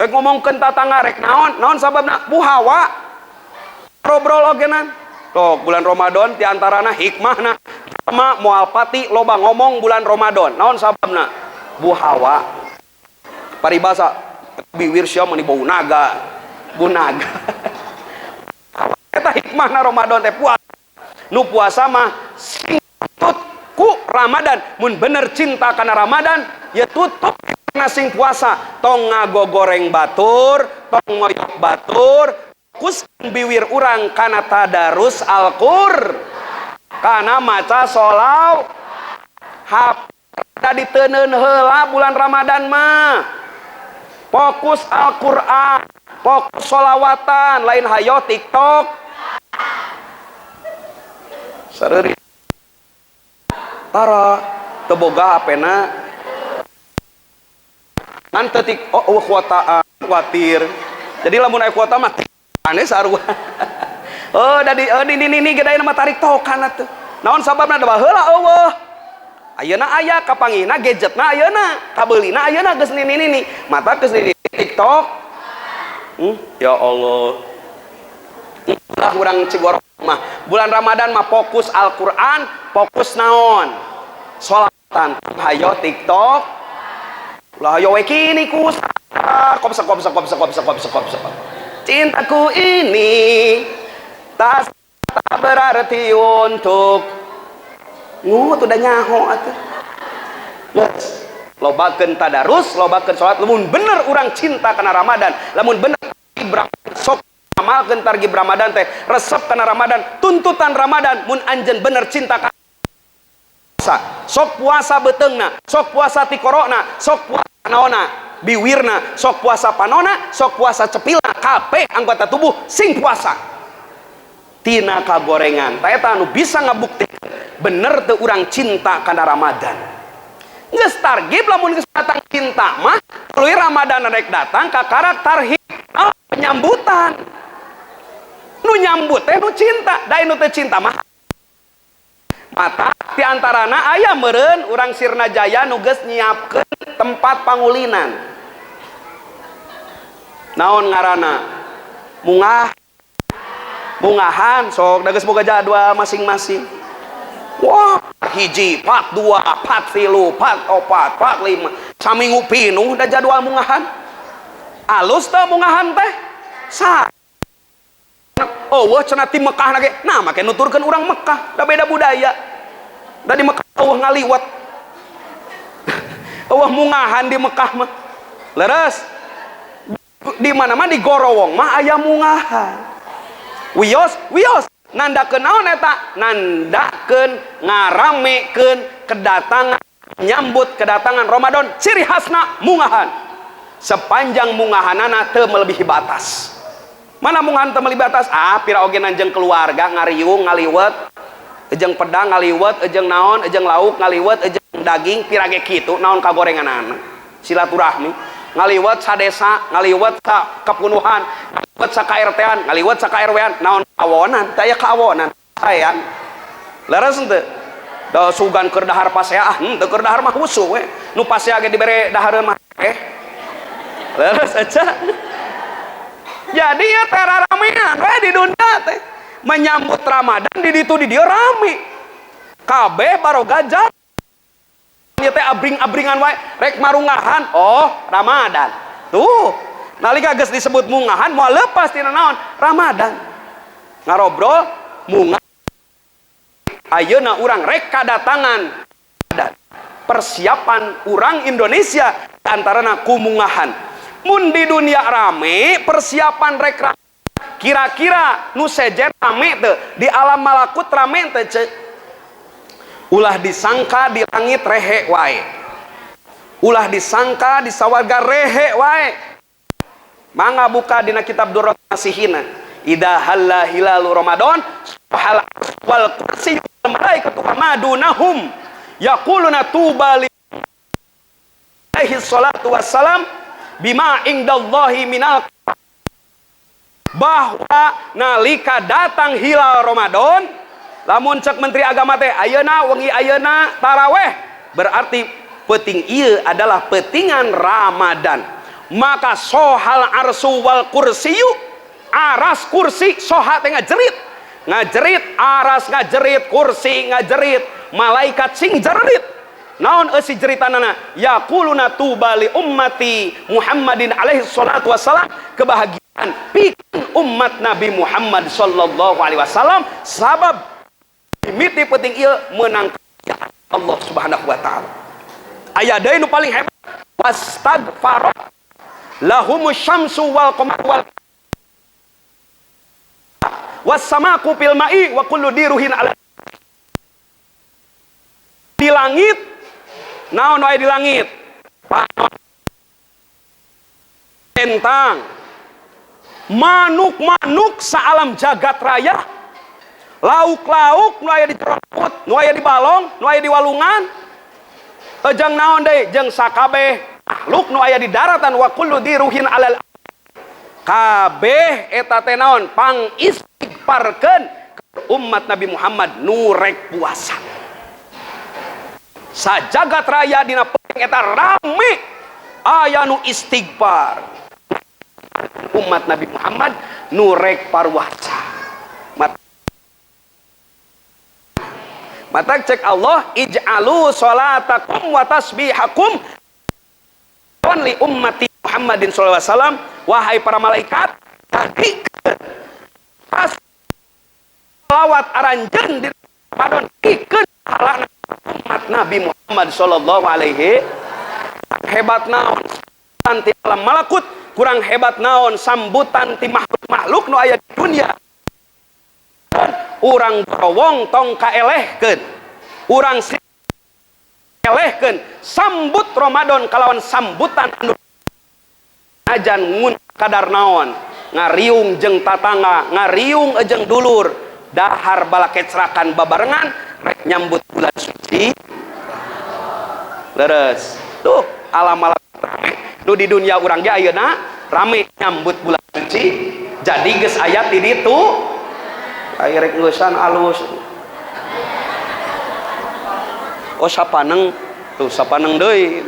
Ek ngomongkeun tatangga rek naon? Naon sababna? Buhawa. Robrol ogenan. Tuh bulan Ramadan diantarana hikmahna sama moal pati loba ngomong bulan Ramadan. Naon sababna? Buhawa. Paribasa biwir sia meni bau naga. Bu naga. Eta hikmahna Ramadan teh puasa. Nu puasa mah singtut ku Ramadan. Mun bener cinta kana Ramadan, ya tutup kana sing puasa. Tong ngagogoreng batur, tong ngoyok batur. Kus biwir urang kana tadarus Al-Qur, kana maca sholawat. Hapda diteuneun heula bulan Ramadan mah. Fokus Al-Qur'an, fokus sholawatan, lain hayo TikTok. Sareuri tara teu boga hapena. Ngan teu tik kuota khawatir. Jadi lamun aya kuota mah aneh sarua. Oh dari ini gede nama tarik tokan atuh. Naon sababna da baheula eueuh. Ayeuna aya kapanggihna gadgetna ayeuna, kabeulina ayeuna geus nini. Mata geus nini TikTok. Ya Allah. Lah urang Cigorok mah bulan Ramadan mah fokus Al-Qur'an, fokus naon? Sholatan. Hayo TikTok. Lah hayo we kini kus. Kopsa. Cintaku ini tak berarti untuk tuh udah nyaho atuh. Lobakeun tadarus, lobakeun salat, lamun bener urang cinta kana Ramadan, lamun bener sok amalkeun targib Ramadan teh, resep kana Ramadan, tuntutan Ramadan, mun anjeun bener cinta kana puasa, sok puasa beteungna, sok puasa ti korona, sok puasa naonna, biwirna, sok puasa panona, sok puasa cepilna, kabeh anggota tubuh sing puasa. Tina kagorengan, ta eta anu bisa ngabuktikeun bener teu urang cinta kana Ramadan. Geus targib lamun geus datang cinta mah tuluy Ramadan rek datang ka karak tarhib penyambutan. Nu nyambut teh nu cinta, da nu teu cinta mah mata ti antarana aya meureun urang Sirna Jaya nu geus nyiapkeun tempat pangulinan. Naon ngaranna? Mungahan sok da geus boga jadwal masing-masing. Wah, hiji, pat dua, pat tilu, pat opat, pat lima, saminggu pinuh da jadwal mungahan. Alus teh mungahan teh sa oh wah cenah ti Mekah lagi, nah make nuturkeun urang Mekah, da beda budaya. Da di Mekah eueuh ngaliwat. Eueuh mungahan di Mekah mah. Leres. Di mana mah di Gorowong mah aya mungahan. Wios nandakeun naon eta? Nandakeun ngaramekeun kedatangan, nyambut kedatangan Ramadan, ciri khasna mungahan. Sepanjang mungahanana teu melebihi batas. Mana mungahan teu melebihi batas? Ah, pira oge nanjeng keluarga ngariung ngaliwet, ejeng pedang ngaliwet, ejeng naon, ejeng lauk ngaliwet, ejeng daging pira ge kitu, naon kagorenganana. Silaturahmi, ngaliwet sadesa, ngaliwet sa kepunuhan, ngaliwet sa KRT-an, ngaliwet sa KRW-an, naon kawonan, teu aya kawonan. Sayang. Leres henteu? Da sugan keur dahar pasea, teu keur dahar mah husu we. Nu pasea ge dibere dahareun mah leres aja. Jadi ya teh ramean we di dunia teh. Menyambut Ramadan di ditu di dieu rame. Kabeh baroga jam. Ieu teh abring-abringan wae rek marungahan. Oh, Ramadan. Tuh, nalika geus disebut mungahan moal leupas tina naon? Ramadan. Ngarobrol mungahan. Ayeuna urang rek kadatangan persiapan urang Indonesia antarana kumungahan. Mun di dunia rame persiapan rek kira-kira nu sejen rame teu di alam malakut rame teu ceuk. Ulah disangka di langit rehe wae, ulah disangka di sawarga rehe wae. Mangga buka dina kitab Durrat Nasihina, idza halla hilalu Ramadan hal wal kursi malaikatu madunahum yaquluna tuba li alaihi salatu wassalam bima indallahi minal, bahwa nalika datang hilal Ramadan lamun cek Menteri Agama teh ayeuna wengi ayeuna taraweh berarti peuting ieu adalah peutingan Ramadan, maka sohal arsu wal kursiyu, aras kursi soha teh ngajerit aras ngajerit kursi ngajerit malaikat sing jerit. Naon eusi jeritanana? Yaquluna tuba li ummati Muhammadin alaihi salatu wassalam, kebahagiaan pikeun umat Nabi Muhammad sallallahu alaihi wasallam sabab mimiti penting ieu meunang Allah Subhanahu wa taala. Aya deui nu paling hebat, wastagfara lahumus syamsu wal qamaru wal wassamaku fil ma'i wa kullu diruhin ala. Di langit naon wae di langit? Bentang, manuk-manuk saalam jagat raya, lauk-lauk nu aya di jeropot, nu aya di balong, nu aya di walungan, jeung naon deui? Jeung sakabeh makhluk nu aya di daratan, wa kullu diruhin alal, kabeh eta teh naon? Pang istighfarkeun umat Nabi Muhammad nu rek puasa. Sajagat raya dina penting eta rame aya nu istighfar umat Nabi Muhammad nu rek parwasa. Mata cek Allah, ij'alu sholatakum wa tasbihakum li ummati Muhammadin sallallahu alaihi wasallam, wahai para malaikat tadikeun pas selawat aranjeun di Ramadan pikeun pahalana umat Nabi Muhammad sallallahu alaihi hebat naon sambutan ti alam malakut, kurang hebat naon sambutan ti makhluk-makhluk nu aya di dunia. Urang gorowong tong kaelehkeun, urang elehkeun sambut Ramadan kalawan sambutan anu ajan ngun kadar naon ngariung jeung tatangga, ngariung jeung dulur, dahar balaket serakan babarengan rek nyambut bulan suci. Leres tuh alam-alam nu di dunia urang ge ayeuna rame nyambut bulan suci, jadi geus aya di ditu aya rek ngeusan alus. Oh sapaneng tuh sapaneng deui.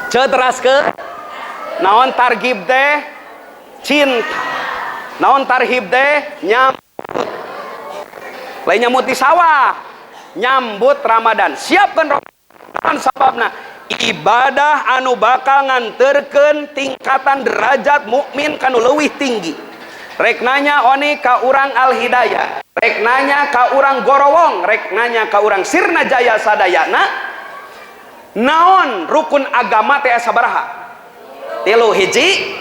Ceteraskeun naon targhib teh cinta, naon tarhib teh nyambut, lain nyambut di sawah, nyambut Ramadan, siapkan Ramadan sababna ibadah anu bakal nganterkeun tingkatan derajat mukmin kanu leuwih tinggi. Rek nanya oni ka urang Al Hidayah, rek nanya ka urang Gorowong, rek nanya ka urang Sirna Jaya sadayana, naon rukun agama teh sabaraha? 3 hiji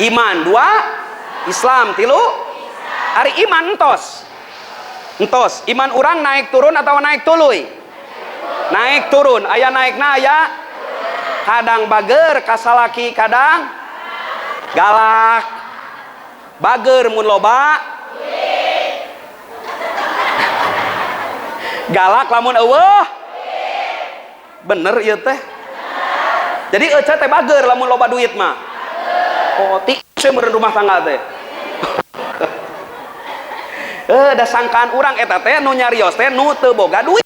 iman, 2 Islam, 3 ari iman entos iman urang naik turun atau naik tuluy? Naik turun. Aya naikna aya kadang bager kasalaki, kadang galak. Bager mun loba galak lamun eueuh bener ieu teh. Jadi eueuh teh bager lamun loba duit mah. Oh, ti meureun rumah tangga teh. Da sangkaan urang eta teh nu nyarios teh nu teu boga duit.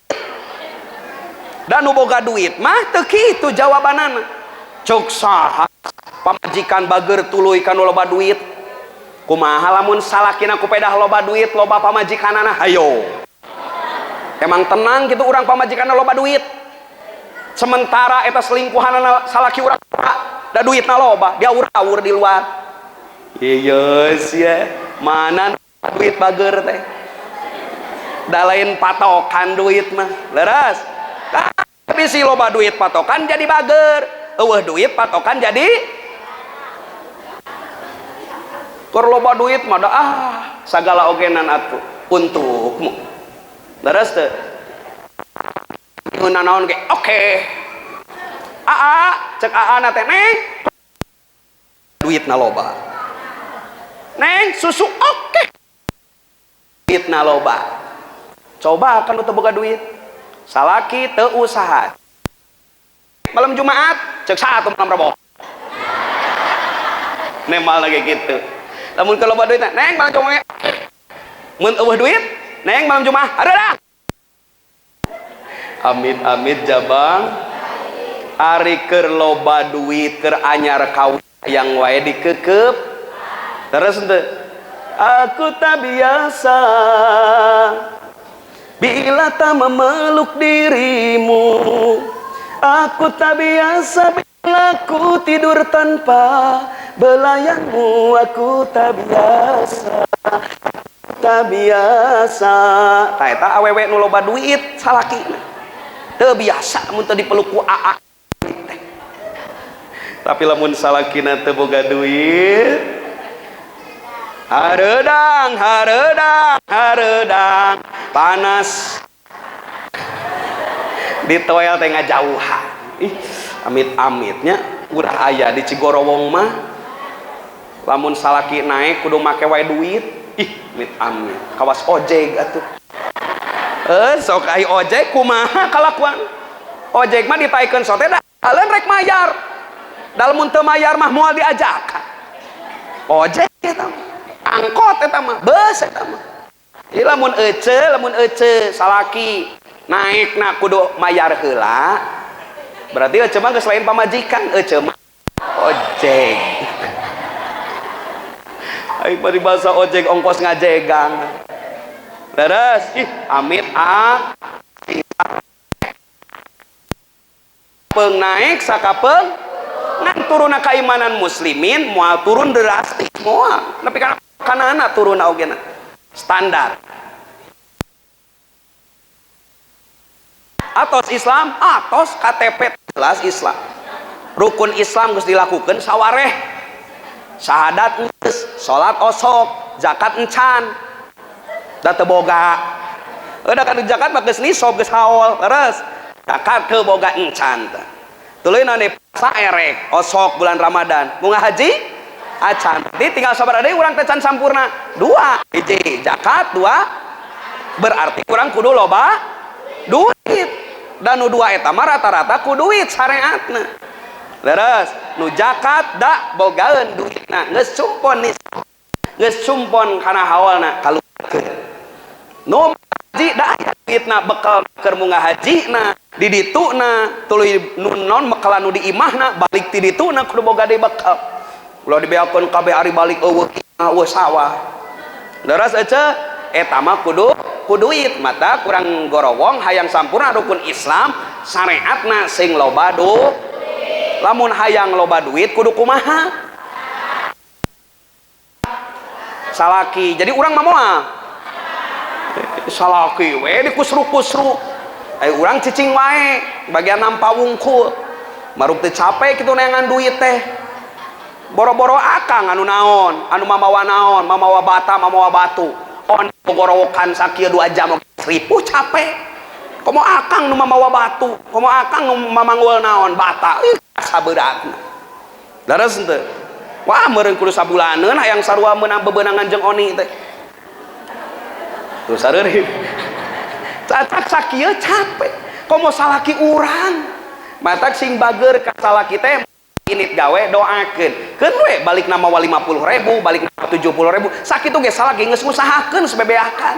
Da nu boga duit mah teu kitu jawabanana. Cok saha pamajikan bager tuluy kanu loba duit. Kumaha lamun salakina kupedah loba duit, loba pamajikanana hayo. Emang tenang gitu urang pamajikanna loba duit. Sementara eta selingkuhanana salaki urang da duitna loba, dia awur-awur di luar. Yes ya, mana duit bager teh. Da lain patokan duit mah. Leres. Tapi si loba duit patokan jadi bager. Eueuh duit patokan jadi keur loba duit mah da sagala ogenan atuh untukmu. Leres teu? Naon ge oke. Cek na teh neng duitna loba. Neng susu oke. Duitna loba. Coba kan teu boga duit. Salaki teu usaha. Malam Jumat cek saat malam Rabu. Nemal lagi gitu. Lamun kalau loba duit, neng malam Jumat. Mun eueuh duit, neng malam Jumat. Ada. Amit-amit jabang. Ari keur loba duit, keur anyar kawin yang wae dikeukeup. Terus henteu. Aku tak biasa bila tak memeluk dirimu. Aku tak biasa bila ku tidur tanpa belayangmu. Aku tak biasa, tak biasa. Tah eta awewe nu loba duit salakina teu biasa mun teu dipeluk ku aa. Tapi lamun salakina teu boga duit, hareudang panas ditoel teh ngajauhan. Ih, amit-amitnya urang aya di Cigorowong mah lamun salaki naik kudu make wae duit. Ih, amit-amit kawas ojek atuh. Sok ai ojek kumaha kalakuan? Ojek mah ditaikeun sote da aleun rek mayar. Da lamun teu mayar mah moal diajakan. Ojek eta mah, angkot eta mah, beus eta mah. Ieu lamun ece salaki naikna kudu mayar heula. Berarti ece mah geus lain pamajikan, ece mah ojek. Ai bari bahasa ojek ongkos ngajegang. Leres, ih amit peung naik sakapeung ngan turuna keimanan muslimin moal turun drastis moal. Tapi kana anak turun augena standar. atos Islam atos KTP jelas Islam. Rukun Islam geus dilakukan sawareh, syahadat geus, salat osok, zakat encan da teu boga. Udah kan zakat mah geus nisab geus haul leres, zakat teu boga encan teh. Tuluy nane puasa erek, osok bulan Ramadan, mun haji acan. Jadi tinggal sabar deui urang teh can sampurna. Dua, hiji zakat, dua berarti kurang kudu loba duit. Dan nu dua eta mah rata-rata ku duit syariatna. Leres, nu zakat da bogaeun duitna, geus sumpon nih. Geus sumpon kana haulna kaluarkeun. Nu haji da aya duitna bekal keur munggah hajina, di dituna tuluy non bekal nu di imahna balik ti dituna kudu boga deui bekal. Ulah dibeakeun kabeh ari balik eueuh sawah. Leres ece eta mah kudu duit. Mata kurang gorowong hayang sampurna rukun Islam syariatna sing loba duit. Lamun hayang loba duit kudu kumaha? Salaki. Jadi urang mah moal salaki we dikusru-kusru. Urang cicing wae bagian nampa wungkul. Maruk teu capek kitu neangan duit teh. Boro-boro akang anu naon, anu mamawa naon, mamawa bata, mamawa batu. On gorowokan sakieu 2 jam 1000 capek. Komo akang nu mamawa batu, komo akang nu mamanggul naon bata. Saberatna. Daras henteu. Wah meureun kudu sabulaneun hayang sarua meunang bebeunangan jeung oni teh. Tuh sareureun. Cacak sakieu capek. Komo salaki urang. Matak sing bager ka salaki teh init gawe doakeun. Keun we balik nama 50.000, balik nama 70.000. Sakitu ge salaki geus ngusahakeun sabebeakan.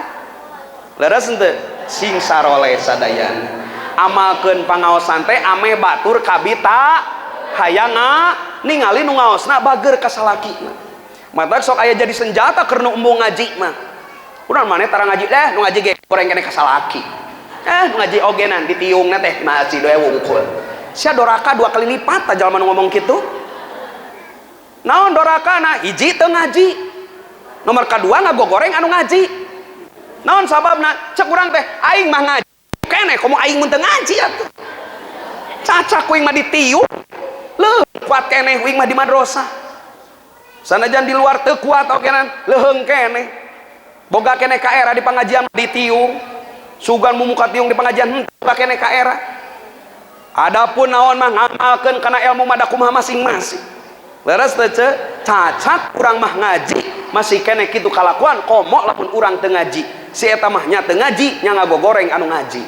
Leres henteu? Sing saroleh sadayana. Amalkeun pangaosan teh ame batur kabita hayang ningali nu ngaosna bager ka salakina. Matak sok aya jadi senjata keur nu embung ngaji mah. Urang maneh tara ngaji nu ngaji ge goreng keneh ka salaki. Nu ngaji ogenan ditiungna teh masih doe wungkul. Sia doraka 2 kali lipat ta jalma nu ngomong kitu. Naon dorakana? Hiji teu ngaji. Nomor kadua ngagogoreng anu ngaji. Naon sababna? Cek urang teh aing mah ngaji keneh komo aing mun teu ngaji atuh. Cacak kuing mah ditiup. Leuh kuat keneh kuing mah di madrasah. Sanajan di luar teu kuat okenan leuheung keneh. Boga keneh ka era di pengajian ditiung. Sugan mumuka tiung di pengajian henteu keneh ka era. Adapun naon mah ngamalkeun kana ilmu mah da kumaha masing-masing. Leres teh cacak urang mah ngaji masih keneh kitu kalakuan komo lamun urang teu ngaji. Si eta mah nya teu ngaji nya ngagogoreng anu ngaji.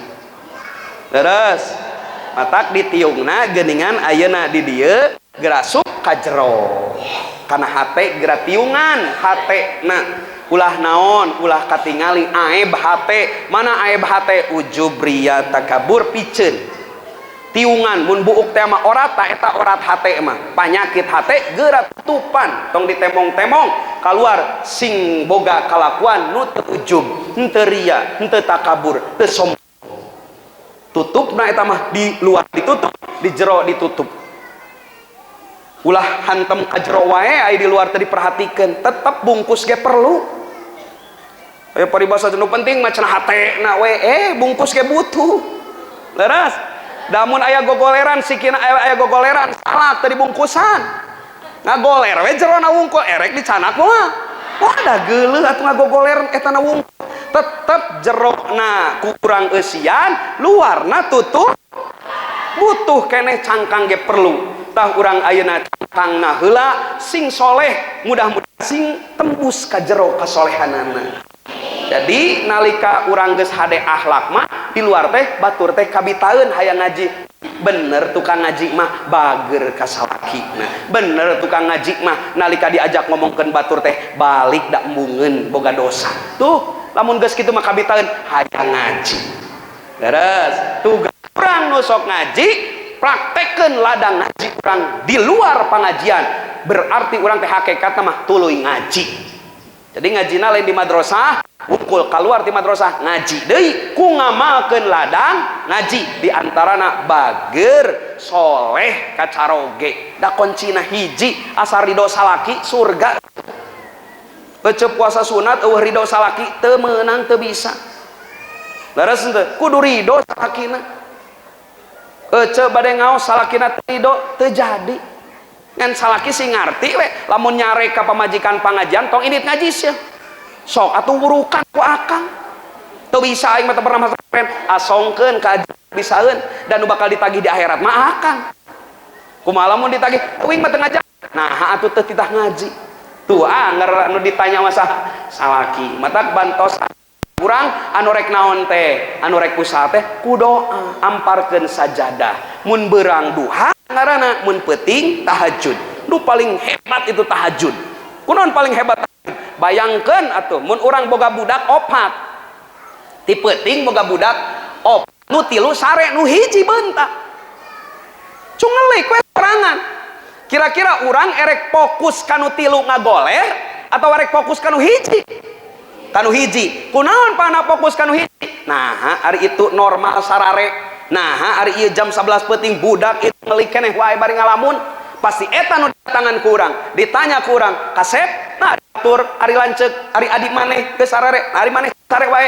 Leres. Matak ditiungna geuningan ayeuna di dieu gerasup ka jero. Kana hate geura tiungan hatena. Ulah naon, ulah katingali aib hate. Mana aib hate? Ujub riya takabur piceun. Tiungan mun buuk teh mah orata eta orat hate mah. Panyakit hate geura tutupan tong ditemong-temong kaluar sing boga kalakuan nu teu ujub, henteu riya, henteu takabur, teu sombong. Tutupna eta mah di luar ditutup, di jero ditutup. Ulah hantem ka jero wae aya di luar teh diperhatikeun, tetep bungkus ge perlu. Aya paribasa nu penting mah cenah hatena we, bungkus ge butuh. Leres. Damun aya gogoleran sikina aya gogoleran salah teu dibungkusan. Ngagoler we jero na wungkul erek dicanak moal. Wah da geuleuh atuh ngagogoler eta na wungkul. Tetep jerona kurang eusian, luarna tutup. Butuh keneh cangkang ge perlu. Tah urang ayeuna cangkangna heula sing soleh, mudah-mudahan sing tembus ka jero kasolehanana. Jadi nalika urang geus hade akhlak mah di luar teh batur teh kabitaeun hayang ngaji. Bener tukang ngaji mah bager ka salakina. Bener tukang ngaji mah nalika diajak ngomongkeun batur teh balik da embungeun boga dosa. Tuh lamun geus kitu mah kabitaeun hayang ngaji. Beres. Tugas urang nu sok ngaji praktekeun ladang ngaji urang di luar pengajian. Berarti urang teh hakikatna mah tuluy ngaji. Jadi ngajina lain di madrasah, wungkul keluar di madrasah ngaji deui ku ngamalkeun ladang ngaji di antarana bager soleh kacaroge da kuncina hiji asar ridho salaki surga. Bece puasa sunat eueuh ridho salaki teu meunang teu bisa. Leres henteu kudu ridho salakina. bade ngaos salakina ridho terjadi ngan salaki sing ngarti we lamun nyare ka pamajikan pangajian tong indit ngaji sih sok atuh wurukan ku akang teu bisa aing mah teu pernah masakren asongkeun ka bisaeun dan nu bakal ditagih di akhirat mah akang kumaha lamun ditagih uing mah teu ngaji nah atuh teu titah ngaji tuh anu ditanya masalah salaki matak bantos kurang anu rek naon teh anu rek usaha teh kudoa amparkeun sajadah mun beurang duha ngaranna mun peuting tahajud nu paling hebat itu tahajud kunaon paling hebat bayangkeun atuh mun urang boga budak opat ti peuting boga budak opat nu tilu sare nu hiji beuntak cungeulik we sorangan kira-kira urang erek fokus kanu tilu ngagoler atau erek fokus kanu hiji kanu hiji kunaon pana fokus kanu hiji nah hari itu normal sarare nah hari ieu jam 11 peuting budak itu ngeuli keneh wae bari ngalamun pasti eta nu datangan kurang ditanya kurang kasep nah atur ari lanceuk ari adik maneh geus sarare ari maneh sare wae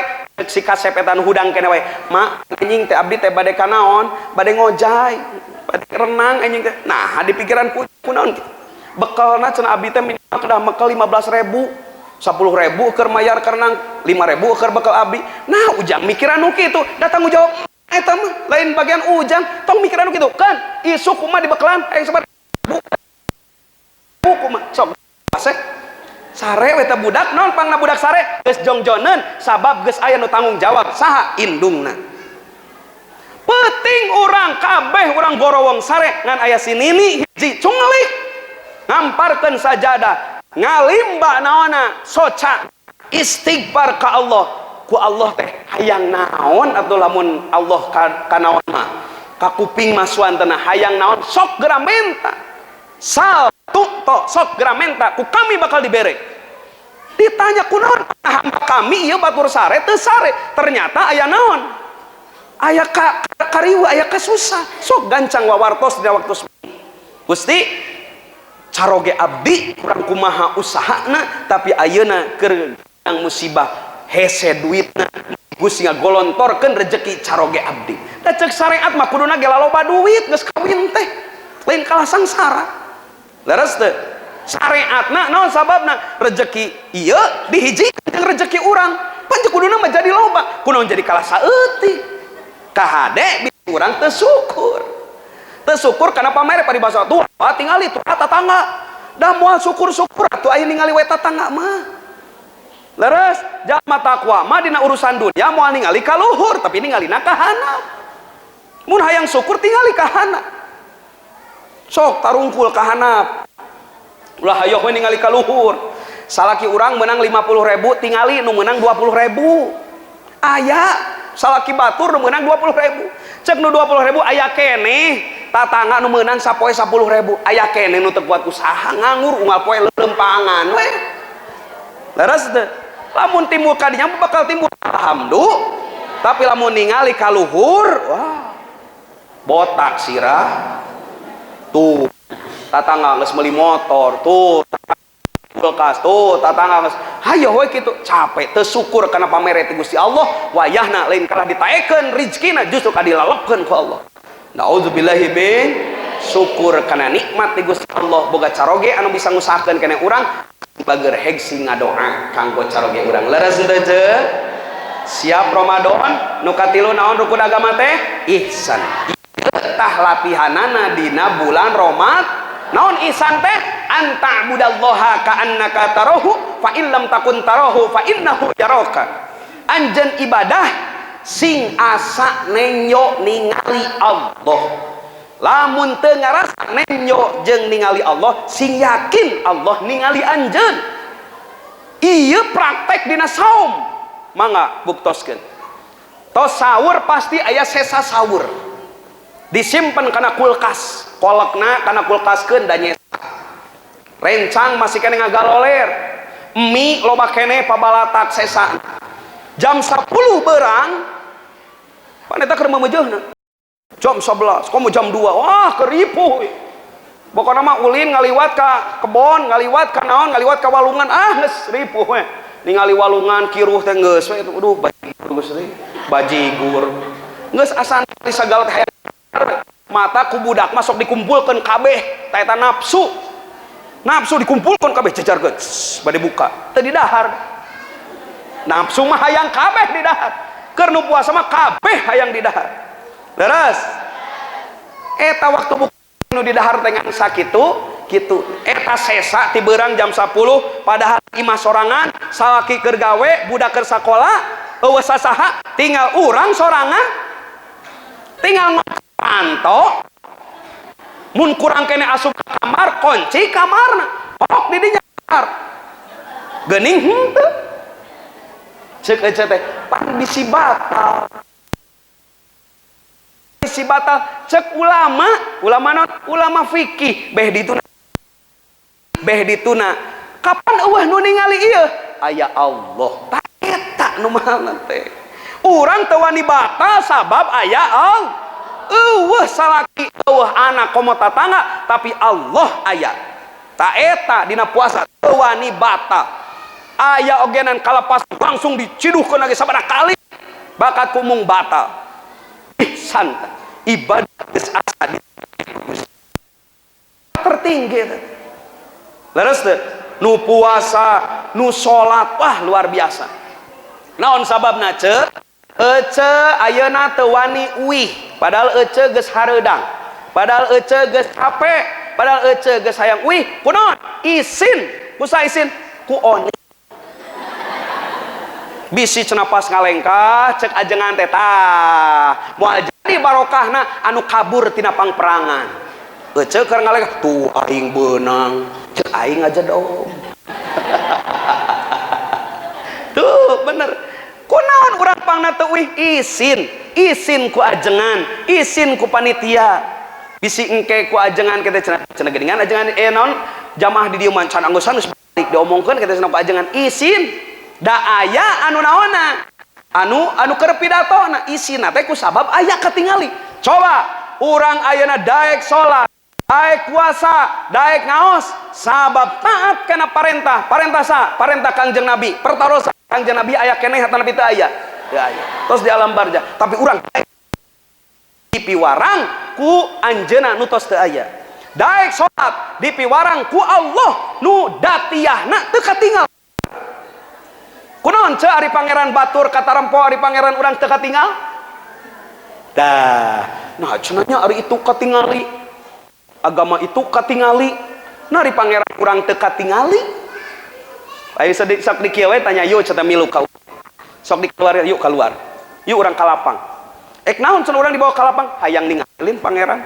si kasep eta nu hudang keneh wae mak anjing teh abdi teh bade kanaon bade ngojay bade renang anjing teh nah di pikiran kunaon bekalna cenah abdi teh minimal sudah mekel 15.000 10.000 keur mayar kerenang 5.000 keur bekal abdi nah ujang mikiran nu kitu datang jawab eta mah lain bagian ujang tong mikiran nu kitu kan isu kumaha dibekalan hayang sabar buku mah sok asek sare we teh budak naon pangna budak sare geus jongjoneun sabab geus aya nu tanggung jawab saha indungna peuting urang kabeh urang gorowong sare ngan aya sinini hiji cungeulik ngamparkeun sajadah ngalimba naona soca istighfar ka Allah ku Allah teh hayang naon atuh lamun Allah ka naon mah ka kuping masuan teh hayang naon sok geura menta satu to sok geura menta ku kami bakal dibere ditanya kunaon hamba kami ieu batur sare teu sare ternyata aya naon aya karieu aya kasusah sok gancang wawartos dina waktu Gusti caroge abdi kurang kumaha usahana tapi ayeuna keur yang musibah hese duitna Gusti ngagolontorkeun rezeki caroge abdi da ceuk syariat mah kuduna ge loba duit geus kawin teh lain kalah sangsara leres teu syariatna naon sababna rezeki ieu dihijikeun jeung rezeki urang pan kuduna mah jadi loba kunaon jadi kalah saeutik kahade bisa urang teu syukur tersyukur karena pamer pada bahasa tua tinggal itu tetangga dah moal syukur-syukur atuh aya ningali we tetangga mah leres jalma takwa mah dina urusan dunia moal ningali ka luhur tapi ningalina ka handap mun hayang syukur tingali ka handap sok tarungkul ka handap ulah hayo we ningali ka luhur salaki urang menang 50.000 tingali nu menang 20.000 aya salaki batur nu menang 20.000 cek nu 20.000 aya keneh tatangga nu meunang sapoe 10.000 aya keneh nu teu kuat usaha nganggur unggal poe lempangan we leres teu lamun timbul kadinya bakal timbul alhamdulillah tapi lamun ningali ka luhur wah botak sirah tuh tatangga geus meuli motor tuh kulkas tuh tatangga geus hayo we kitu capek teu syukur kana pamere ti Gusti Allah wayahna lain kalah ditaekeun rezekina justru kadilalepkeun ku Allah naudzubillahi min syukur kana nikmat ti Gusti Allah boga caroge anu bisa ngusahakeun keneh urang bager hegsi ngadoa kanggo caroge urang leres teu siap Ramadan nu katilu naon rukun agama teh ihsan tah latihanana dina bulan Ramadan naon ihsan teh anta budallaha ka'annaka tarahu fa illam takun tarahu fa innahu yaraka anjeun ibadah sing asa nenyo ningali Allah lamun teu ngarasa nenyo jeung ningali Allah sing yakin Allah ningali anjeun ieu praktek dina saum mangga buktoskeun tos sahur pasti aya sesa sahur disimpen kana kulkas kolekna kana kulkaskeun da nyesa rencang masih kene ngagaloler mie loba kene pabalatak sesa jam 10 berang paneta keur meumeujeuna jam 11 komo jam 2 wah keripuh pokona mah ulin ngaliwat ka kebon ngaliwat ka naon ngaliwat ka walungan geus ripuh we ningali walungan kiruh teh geus we aduh bajigur geus bajigur geus asan di sagala teh mata ku budak masuk dikumpulkan kabeh eta nafsu dikumpulkan kabeh jejarkeun bade buka teu di dahar nafsu mah hayang kabeh di dahar keur nu puasa mah kabeh hayang di dahar leres eta waktu buka nu di dahar teh sakitu kitu eta sesa ti beurang jam 10 padahal imah sorangan salaki keur gawe budak keur sakola eueuh sasaha tinggal urang sorangan tinggal pantau mun kurang kene asup ke kamar kunci kamarna pok di dinya kamar geuning henteu ceuk ece teh pan bisi batal cek ulama fikih beh dituna kapan eueuh nu ningali ieu aya Allah tak eta nu mahalna teh urang teu wani batal sabab aya Allah eueuh salaki eueuh anak komo tatangga tapi Allah aya tak eta dina puasa teu wani batal aya ogenan kalapas langsung diciduhkeun lagi sabaraha kali bakat kumung batal santai ibadah geus asa tertinggi leres teh nu puasa nu salat wah luar biasa naon sababna ceuk ece ayeuna teu wani uih padahal ece geus hareudang padahal ece geus capek padahal ece geus hayang uih kunaon isin kusa isin ku oni bisi cenah pas ngalengkah cek ajengan teh tah moal jadi barokahna anu kabur tina pangperangan ece keur ngalengkah tuh aing beunang cek aing aja dong tuh bener kunaon urang pangna teu euy isin ku ajengan isin ku panitia bisi engke ku ajengan kita cenah geuningan ajengan naon jamaah di dieu mancan anggosan geus balik diomongkeun kita cenah ku ajengan isin da aya anu naonna anu keur pidatona isina teh ku sabab aya katingali coba urang ayeuna daek salat daek puasa daek ngaos sabab taat kana parentah parentah Kangjeng Nabi pertaros Kangjeng Nabi aya keneh hata Nabi teu aya teu aya tos di alam barzah tapi urang dipiwarang ku anjeunna nu tos teu aya daek salat dipiwarang ku Allah nu datiahna teu katingal kunaon ceu ari pangeran batur kata rempo ari pangeran urang teu katingal dah nah cenanya ari itu katingali agama itu katingali nah ari pangeran urang teu katingali aya sok di kieu we tanya yuk cenah milu ka sok dikeluar yuk keluar yuk urang ka lapang naon cenah urang dibawa ka lapang hayang ningalin pangeran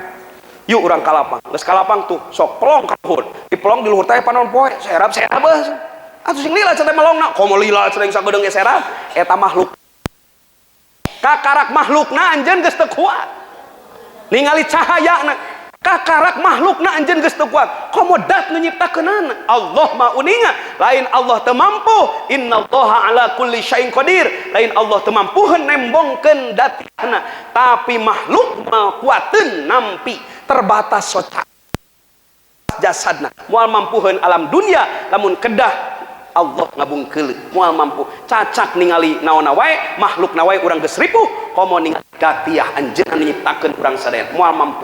yuk urang ka lapang geus ka lapang tuh sok pelong ka luhur dipelong di luhur teh panon poe serap beus atuh sing lila cenah melongna komo lila cenah sagedeung ge serap eta makhluk kakarak makhlukna anjeun geus teu kuat ningali cahayana kakarak makhlukna anjeun geus teu kuat komo dat nu nyiptakeunana Allah mah uninga lain Allah teu mampu innallaha ala kulli syai'in qadir lain Allah teu mampuheun nembongkeun datana tapi makhluk mah kuateun nampi terbatas soca jasadna moal mampuheun alam dunia lamun kedah Allah ngabungkeul moal mampu cacak ningali naonna wae makhlukna wae urang geus ripuh komo ningali datiah anjeunna nyiptakeun urang sadaya moal mampu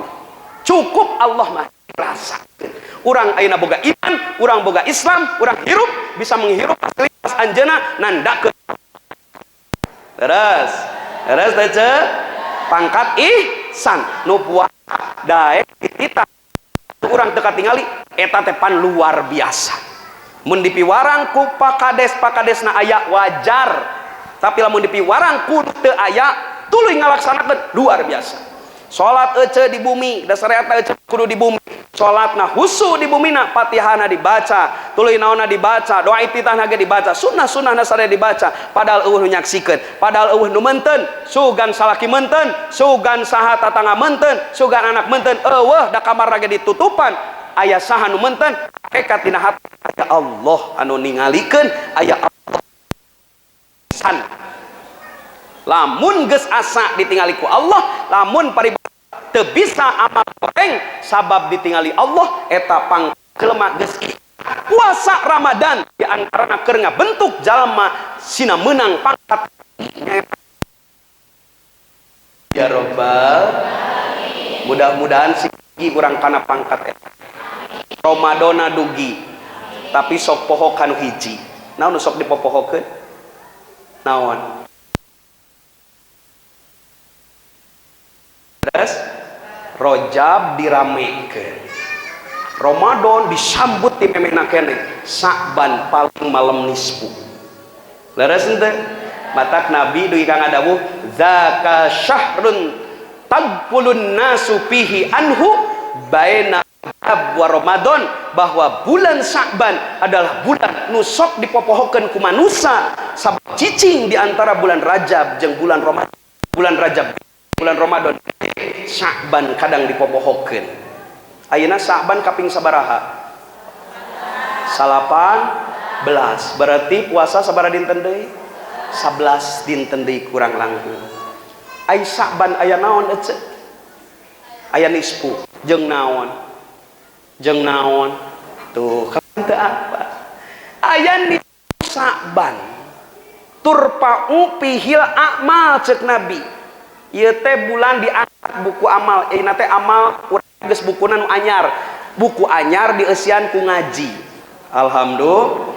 cukup Allah mah rasakeun urang ayeuna boga iman urang boga Islam urang hirup bisa menghirup pas anjeunna nandakeun leres teh ce pangkat ihsan nu puasa daek dititah urang teu katingali eta teh pan luar biasa mun dipiwarang ku pakadesna aya wajar tapi lamun dipiwarang ku teu aya tuluy ngalaksanakeun luar biasa salat ece di bumi da syariatna ece kudu di bumi salatna husu di bumina Fatihahna dibaca tuluy naonna dibaca doa iftitahna ge dibaca sunnah-sunnahna sadaya dibaca padahal eueuh nu nyaksikeun padahal eueuh nu meunteun sugan salaki meunteun sugan saha tatangga meunteun sugan anak meunteun eueuh da kamar ge ditutupan aya saha nu meunteun hakikat dina hati aya Allah anu ningalikeun aya Allah san lamun geus asa ditingali ku Allah lamun paribada teu bisa amal goreng sabab ditingali Allah eta pangkelema geus puasa Ramadan di antarana keur ngabentuk jalma sina meunang pangkat ya Rabbal mudah-mudahan si kurang kana pangkat Ramadana dugi tapi sok poho kanu hiji naon sok dipopohokeun naon terus Rajab diramekeun Ramadan disambut ti memehna keneh Sa'ban paling malam nisfu leres henteu matak Nabi dugi kang dawuh zaka syahrun tagfulun nasu fihi anhu baina wa Ramadan bahwa bulan Sa'ban adalah bulan nusok dipopohokeun ku manusia sabab cicing di antara bulan Rajab jeung bulan Ramadan bulan Rajab bulan Ramadan Sa'ban kadang dipopohokeun ayeuna Sa'ban kaping sabaraha 18 berarti puasa sabaraha dinten deui 11 dinten deui kurang langkung ai Sa'ban aya naon ece aya nisfu jeung naon tuh kamu apa aya nisfu Sa'ban turpa'u pihil a'mal cek Nabi ieu teh bulan diangkat buku amal ayeuna teh amal urang geus bukuna nu anyar buku anyar dieusian ku ngaji alhamdulillah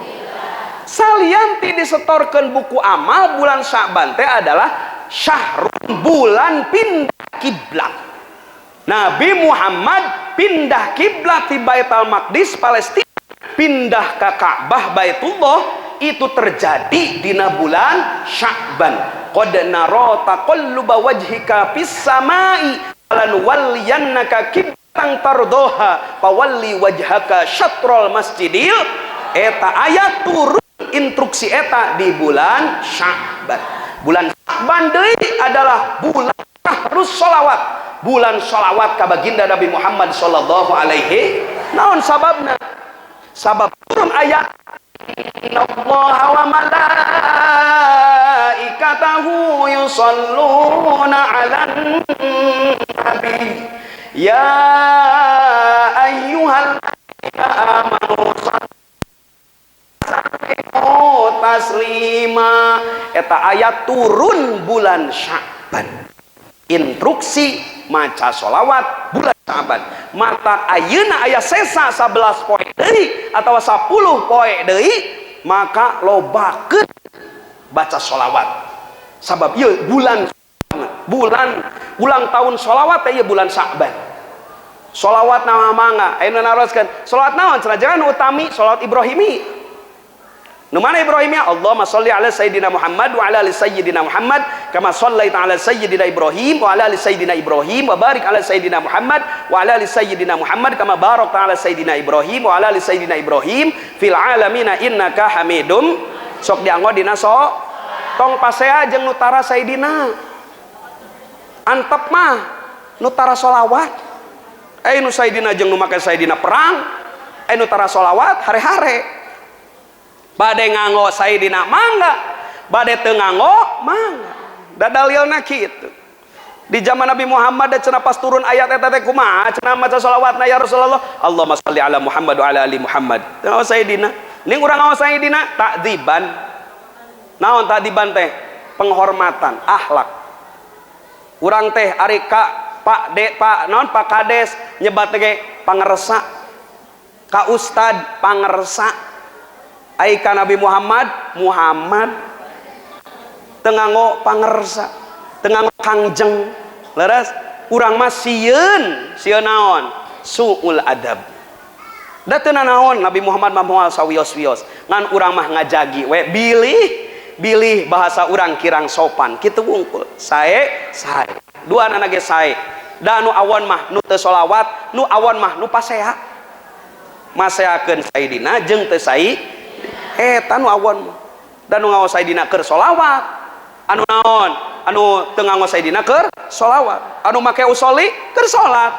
salianti disetorkeun buku amal bulan Sa'ban teh adalah syahrun bulan pindah kiblat Nabi Muhammad pindah kiblat di Baitul Maqdis Palestina pindah ke Ka'bah Baitullah itu terjadi di bulan Sya'ban qad nara taqalluba wajhika fis samai lanuwalliyannaka qiblatan tardoha fawalli wajhaka syatrul masjidil eta ayat turun instruksi eta di bulan Sya'ban bulan Sya'ban deui adalah bulan syahrus sholawat bulan sholawat ka baginda Nabi Muhammad sallallahu alaihi naon sababna sabab turun ayat innallaha wa malaikatahu yusholluna 'alan nabi ya ayyuhalladzina amanu taslima eta ayat turun bulan Sya'ban instruksi maca sholawat bulan Sya'ban mata ayeuna aya sesa 11 poe deui atawa 10 poe deui maka lobakeun baca sholawat sabab ieu bulan ulang tahun sholawat teh ieu bulan Sya'ban sholawat nama mangga ayeuna naroskeun sholawat naon cenah jangan utami sholawat Ibrahimi nu mana Ibrahimnya Allahumma sholli ala sayyidina Muhammad wa ala ali sayyidina Muhammad kama shallaita ala sayyidina Ibrahim wa ala ali sayyidina Ibrahim wa barik ala sayyidina Muhammad wa ala ali sayyidina Muhammad kama barakta ala sayyidina Ibrahim wa ala ali sayyidina Ibrahim fil alamin innaka Hamidum sok dianggo dina sok tong pasea jeung nutara sayyidina antep mah nutara sholawat nu sayyidina jeung nu make sayyidina perang nutara sholawat hare-hare bade nganggo sayyidina mangga bade teu nganggo mangga da dalilna kitu di zaman Nabi Muhammad da cenah pas turun ayat eta teh kumaha cenah maca sholawatna ya Rasulullah Allahumma sholli ala Muhammad wa ala ali Muhammad naon sayyidina ning urang ngaos sayyidina takdziban naon takdziban teh penghormatan akhlak urang teh ari ka Pak De Pak naon Pak Kades nyebat ge pangersa ka ustad pangersa ai ka Nabi Muhammad tenganggo pangersa tenganggo kangjeng leres urang mah sieun naon suul adab da teu naon Nabi Muhammad mah moal sawios-wios ngan urang mah ngajagi we bilih bahasa urang kirang sopan kitu wungkul sae dua anak ge sae da nu awon mah nu teu sholawat nu awon mah nu pasea maseakeun sayyidina jeung teu sai eta nu awon dan nu ngaos sayyidina keur sholawat anu naon anu teu ngaos sayyidina keur sholawat anu make usolli keur salat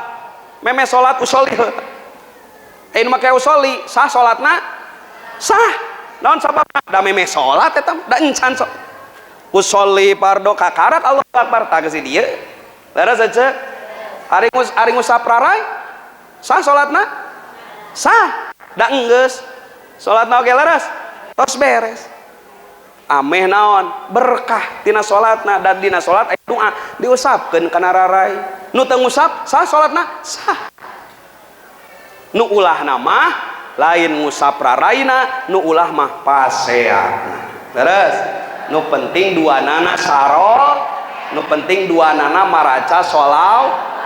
meme salat usolli anu make usolli sah salatna sah naon sababna da meme salat eta da encan sok usolli pardo kakarak Allahu akbar tah geus dieu leres aja ari ngusap rarai sah salatna sah da enggeus salatna oge leres tos beres ameh naon berkah tina salatna dan dina salat aya doa diusapkeun kana rarai nu teu ngusap sah salatna sah. Nu ulah nama lain ngusap raraina, nu ulah mah paseana. Terus nu penting dua nana sarol, nu penting dua nana maraca solaw.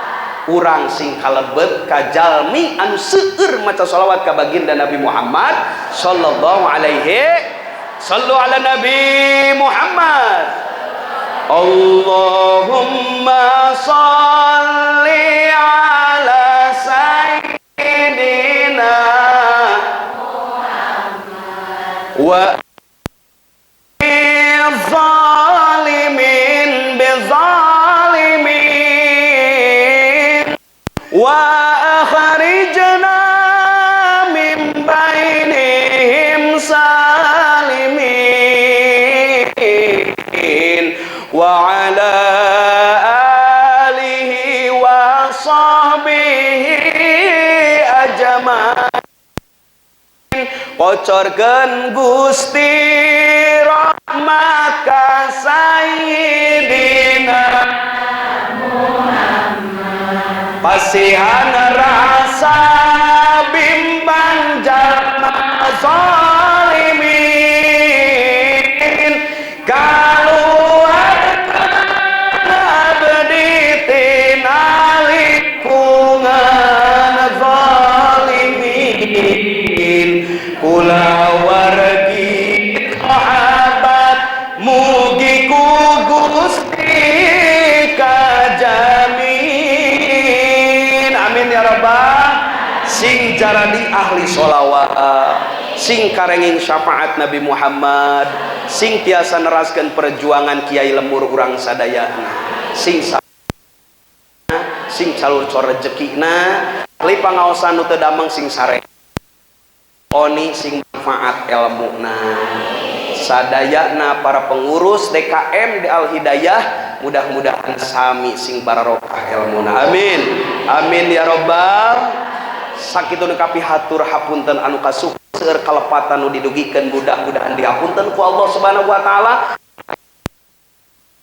Urang sing kalebet kajalmi anu seueur maca sholawat ka baginda Nabi Muhammad sallallahu alaihi sallu ala Nabi Muhammad. Allahumma sholli ala sayyidina Muhammad wa zalimin bizalimin wa akhrijna min bainihim salimin wa ala alihi wa sahbihi ajmain. Pocorkeun Gusti rahmat ka sayyidina Muhammad, pasihan rasa bimbang jalma zalimin, kaluarkan abdi tina lingkungan zalimin, kula wargi sahabat mugi ku Gusti kajamin. Amin ya rabbal. Sing jaradi ahli sholawat, sing karenging syafaat Nabi Muhammad, sing tiasa neraskeun perjuangan kiai lemur urang sadayana, sing calur rezekina, li pangaosan nu teu damang sing sare oni sing manfaat ilmuna. Sadayana para pengurus DKM di Al Hidayah mudah-mudahan sami sing barokah ilmuna. Amin amin ya robbal. Sakitu nekapi hatur hapunten anu kasuh seueur kalepatan nu didugikeun mudah-mudahan dihapunten ku Allah Subhanahu wa taala.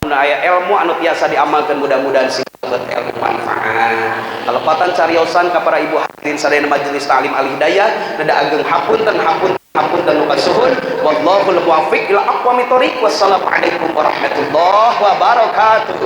Aya ilmu anu tiasa diamalkeun mudah-mudahan sing ilmu manfaat. Kalepatan cariosan ka para ibu hadirin sadayana majelis taklim Al Hidayah nada ageng hapunten nu kasuhun. Wallahul muwaffiq ila aqwamit thoriq. Wassalamu alaikum warahmatullahi wabarakatuh.